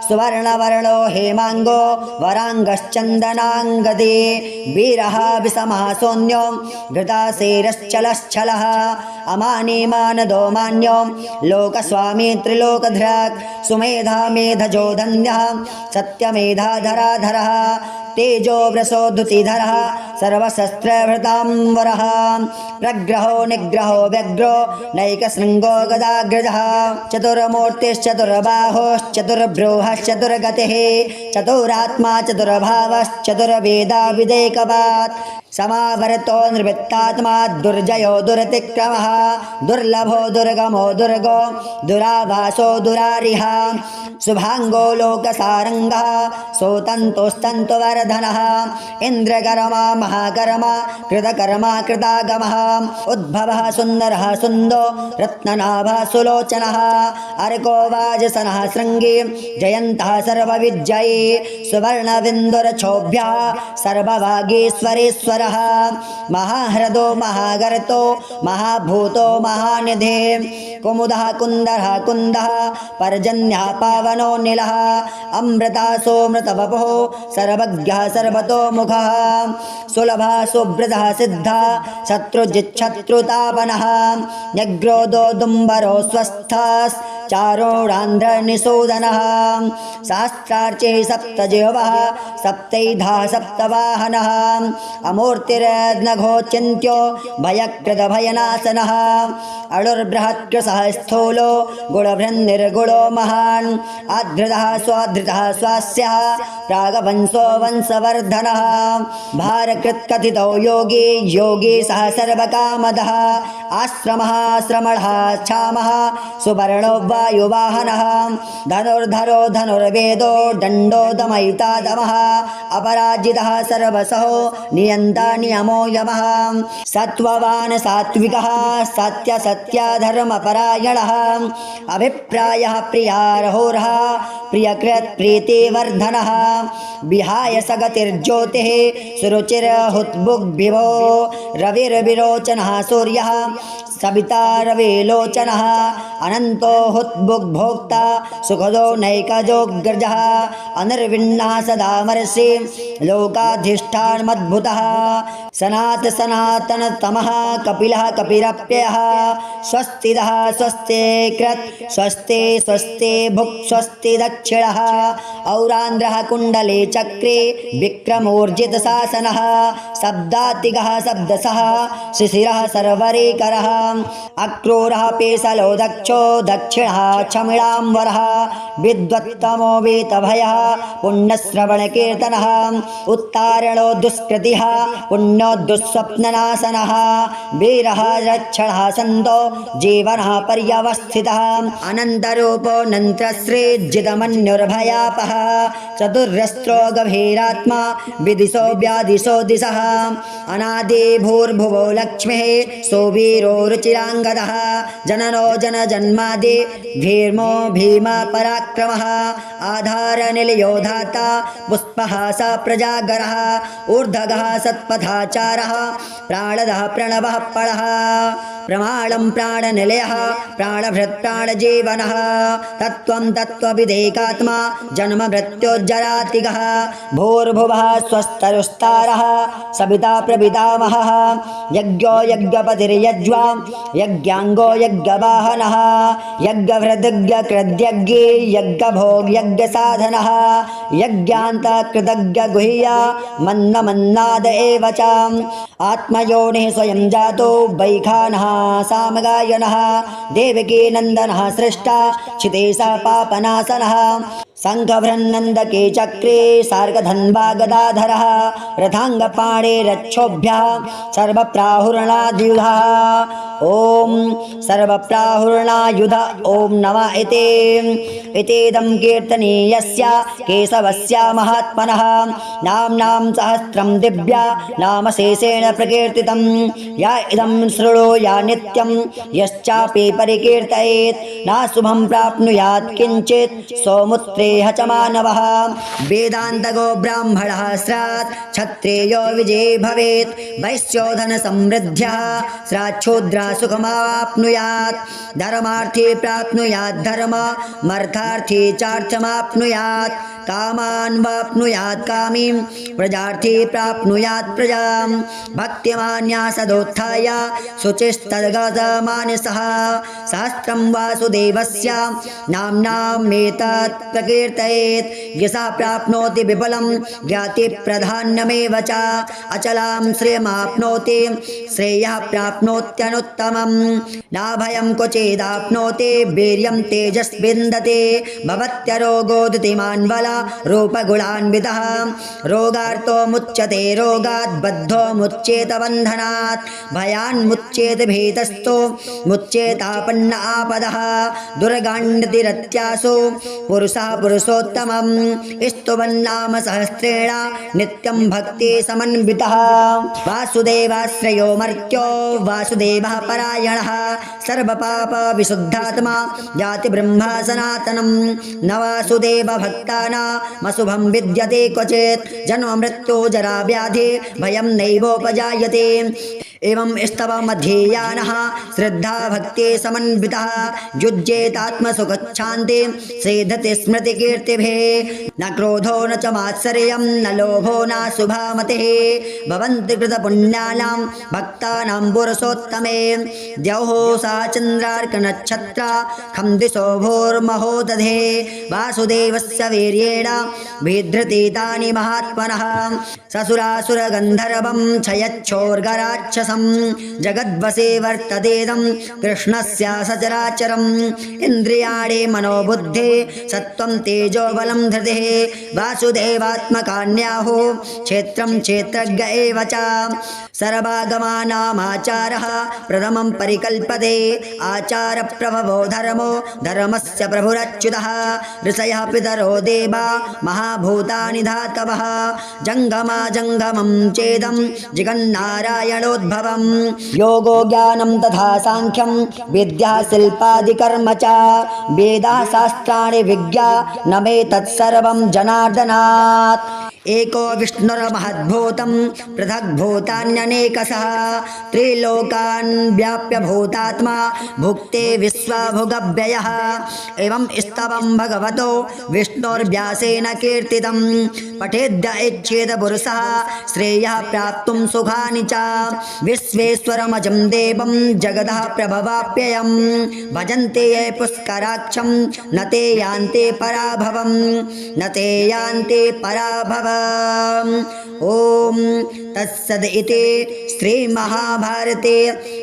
[SPEAKER 1] सुवर्णवर्णो हेमाङ्गो वराङ्गश्चन्दनाङ्गदे वीरः विषमः सौम्यो घृतासेरश्चलश्चलः अमानीमानदो मान्यो लोकस्वामी त्रिलोकधृक् सुमेधा मेधजो धन्यः सत्यमेधाधराधरः तेजो वृषोद्धुतिधरः सर्वशस्त्रभृताम्बरः प्रग्रहो निग्रहो व्यग्रो नैकशृङ्गो गदाग्रजः चतुर्बाहोश्चतुर्भ्रूहश्चतुर्गतिः चतुरात्मा चतुर्भावश्चतुर्वेदा विदेकवात् समावर्तो निर्वृत्तात्मा दुर्जयो दुरतिक्रमः दुर्लभो दुर्गमो दुर्गो दुराभासो दुरारिः शुभाङ्गो लोकसारङ्गः सोतन्तोस्तन्तुवर्धनः इन्द्रकर्मा महाकर्मा कृतकर्मा कृतागमः उद्भवः सुन्दरः सुन्दो रत्ननाभः सुलोचनः अर्को वाजसनः शृङ्गी जयन्तः सर्वविजयी सुवर्णबिन्दुरक्षोभ्यः सर्वभागीश्वरेश्वरः महाह्रदो महागर्तो महाभूतो महानिधे कुमुदः कुन्दरः कुन्दः पर्जन्यः पावनो नीलः अमृतासोऽमृतवपुः सर्वज्ञः सर्वतोमुखः सुलभः सुभृतः सिद्धः शत्रुजिच्छत्रुतापनः न्यग्रोदो दुम्बरो स्वस्थः चारोणान्ध्रनिषूदनः शास्त्रार्चे सप्तजिह्वः सप्तैधा सप्तवाहनः अमूर्तिर्नघोचिन्त्यो भयकृतभयनाशनः अणुर्बृहत्कृशः स्थूलो गुणभृन्निर्गुणो महान् आधृतः स्वाधृतः स्वास्यः प्रागवंशो वंशवर्धनः भारकृत्कथितो योगी योगी सः सर्वकामदः आश्रमः श्रमणः क्षामः सुवर्णो वायुवाहनः धनुर्धरो धनुर्वेदो दण्डो दमयिता दमः अपराजितः सर्वसहो नियन्ता नियमो यमः सत्त्ववान् सात्विकः सत्यसत्यधर्मपरायणः अभिप्रायः प्रियारहोरः प्रियकृत् प्रीतिवर्धनः विहाय सगतिर्ज्योतिः सुरुचिर्हुत्बुग्भिभो रविर्विरोचनः सूर्यः सविता रविलोचनः अनन्तो हुत्बुग्भोक्ता सुखदो नैकजोग्रजः अनिर्विण्णः सदा मर्षि लोकाधिष्ठानमद्भुतः सनात सनातनतमः कपिलः कपिरप्ययः स्वस्तिदः स्वस्ति कृत् स्वस्ति स्वस्ति भुक् स्वस्ति दक्षिणः औरान्द्रः कुण्डले चक्रे विक्रमोर्जितशासनः शब्दातिगः शब्दसः शिशिरः सर्वरीकरः अक्रूरः पेशलो दक्षो दक्षिणः क्षमिणाम्बरः विद्वत्तमो वीतभयः पुण्यश्रवणकीर्तनः उत्तारणो दुष्कृतिः पुण्यो दुःस्वप्ननाशनः वीरः रक्षणः सन्तो जीवनः पर्यवस्थितः अनन्तरूपो नन्त्रश्रीज्जितमन्युर्भयापः चतुर्रस्त्रो गभीरात्मा विदिशो व्यादिशो दिशः अनादि भूर्भुवो लक्ष्मीः सोवीरो रुचिराङ्गदः जननो जनजन्मादि भीर्मो भीम पराक्रमः आधारनिलयो धाता पुष्पः स प्रजागरः ऊर्ध्वगः सत्पथाचारः प्राणदः प्रणवः पळः प्रमाणं प्राणनिलयः प्राणभृत् प्राणजीवनः तत्त्वं तत्त्वविदेकात्मा जन्म मृत्योज्जरातिगः भूर्भुवः स्वस्तरुस्तारः सविता प्रपितामहः यज्ञो यज्ञपतिर्यज्वा यज्ञाङ्गो यज्ञवाहनः यज्ञभृद्यज्ञकृद्यज्ञे यज्ञभोग यज्ञसाधनः यज्ञान्तकृतज्ञगुह्य मन्नमन्नाद एव च आत्मयोनिः स्वयं जातो वैखानः सामगायनः देवकी नन्दनः सृष्टा क्षितेशः पापनाशनः शङ्खभृन्नन्दके चक्रे सार्गधन्वा गदाधरः रथाङ्गपाणे रक्षोभ्यः सर्वप्राहुरणाद्युधः ॐ सर्वप्राहुरणायुध ॐ नमः इतेदं कीर्तनीयस्य केशवस्य महात्मनः नाम्नां सहस्रं दिव्या नामशेषेण प्रकीर्तितं या इदं शृणोया नित्यं यश्चापि परिकीर्तयेत् न शुभं प्राप्नुयात् किञ्चित् सौमुत्रेह च मानवः वेदान्तगो ब्राह्मणः स्यात् क्षत्रियो विजयी भवेत् वैश्यो धनसमृद्ध्यः स्याच्छूद्रा सुखमाप्नुयात् धर्मार्थी प्राप्नुयात् धर्ममर्थार्थी चार्थमाप्नुयात् कामान् वाप्नुयात् कामीं प्रजार्थी प्राप्नुयात् प्रजां भक्तिमान्या सदोत्थाय शुचिस्तद्गतमानसः शास्त्रं वासुदेवस्य नाम्नामेतत् प्रकीर्तयेत् यशः प्राप्नोति विपुलं ज्ञातिप्रधान्यमेव च अचलां श्रियमाप्नोति श्रेयः प्राप्नोत्यनुत्तमं नाभयं क्वचिदाप्नोति वीर्यं तेजस्विन्दते भवत्यरोगोदितिमान् बला रूपगुणान्वितः रोगार्तो मुच्यते रोगात् बद्धो मुच्येत बन्धनात् भयान्मुच्येत भीतस्थो मुच्येतापन्न आपदः दुर्गाण्डतिरत्यासु पुरुषः पुरुषोत्तमं स्तुवन्नाम सहस्रेण नित्यं भक्ति समन्वितः वासुदेवाश्रयो मर्त्यो वासुदेवः परायणः सर्वपाप विशुद्धात्मा जाति ब्रह्मा सनातनं न वासुदेव भक्तानामशुभं विद्यते क्वचित् जन्म मृत्यु जरा व्याधि भयं नैवोपजायते एवं स्तवमध्येयानः श्रद्धा भक्ति समन्वितः युज्येतात्मसुखच्छान्ति सेधते स्मृतिकीर्तिभिः न क्रोधो न च मात्सर्यं न लोभो न शुभामतिः भवन्ति कृतपुण्यानां भक्तानां पुरुषोत्तमे द्यौः सा चन्द्रार्कनक्षत्रा खं दिशो भोर्महोदधे वासुदेवस्य वीर्येण विधृतीतानि महात्मनः ससुरासुरगन्धर्वं क्षयच्छोर्गराक्षसं जगद्वसे वर्ततेदं कृष्णस्य सचराचरम् इन्द्रियाणि मनोबुद्धे सत्त्वं तेजो बलं धृतिः वासुदेवात्मकान्याहो क्षेत्रं क्षेत्रज्ञ एव च सर्वागमानामाचारः प्रथमं परिकल्पते आचारप्रभवो धर्मो धर्मस्य प्रभुरच्युतः ऋषयः पितरो देवा महाभूतानि धातवः जङ्गमा जङ्गमं चेदं जिगन्नारायणोद्भवं योगो ज्ञानं तथा साङ्ख्यं विद्या शिल्पादिकर्म च वेदाः शास्त्राणि विज्ञानमेतत्सर्वं जनार्दनात् एको विष्णुर्महद्भूतं पृथग्भूतान्यनेकशः त्रिलोकान् व्याप्य भूतात्मा भुक्ते विश्वभुगव्ययः एवं स्तवं भगवतो विष्णुर्व्यासेन कीर्तितं पठेद्य इच्छेद पुरुषः श्रेयः प्राप्तुं सुखानि च विश्वेश्वरमजं देवं जगतः प्रभवाप्ययं भजन्ते ये पुष्कराक्षं न ते यान्ते पराभवं न ते यान्ते पराभवम् ॐ तत्सदिति श्रीमहाभारते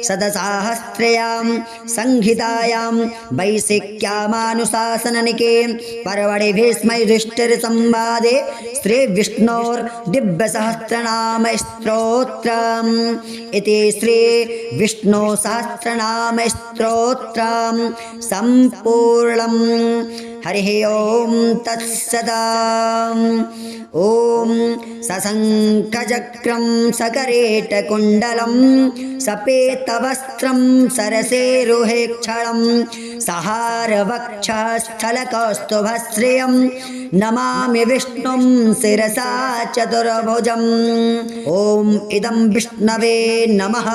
[SPEAKER 1] शतसाहस्र्यां संहितायां वैशिक्यामानुशासननिके पर्वणि भीष्मयुधिष्ठिरसंवादे श्रीविष्णोर्दिव्यसहस्रनामस्तोत्रम् इति श्रीविष्णुसहस्रनामस्तोत्रं सम्पूर्णम् हरिः ॐ तत्सत् ॐ सशङ्खचक्रं सकरेटकुण्डलं सपेतवस्त्रं सरसेरुहेक्षणं सहारवक्षस्थलकौस्तुभश्रियं नमामि विष्णुं शिरसा चतुर्भुजम् ॐ इदं विष्णवे नमः।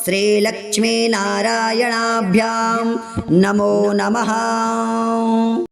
[SPEAKER 1] श्रीलक्ष्मीनारायणाभ्यां नमो नमः।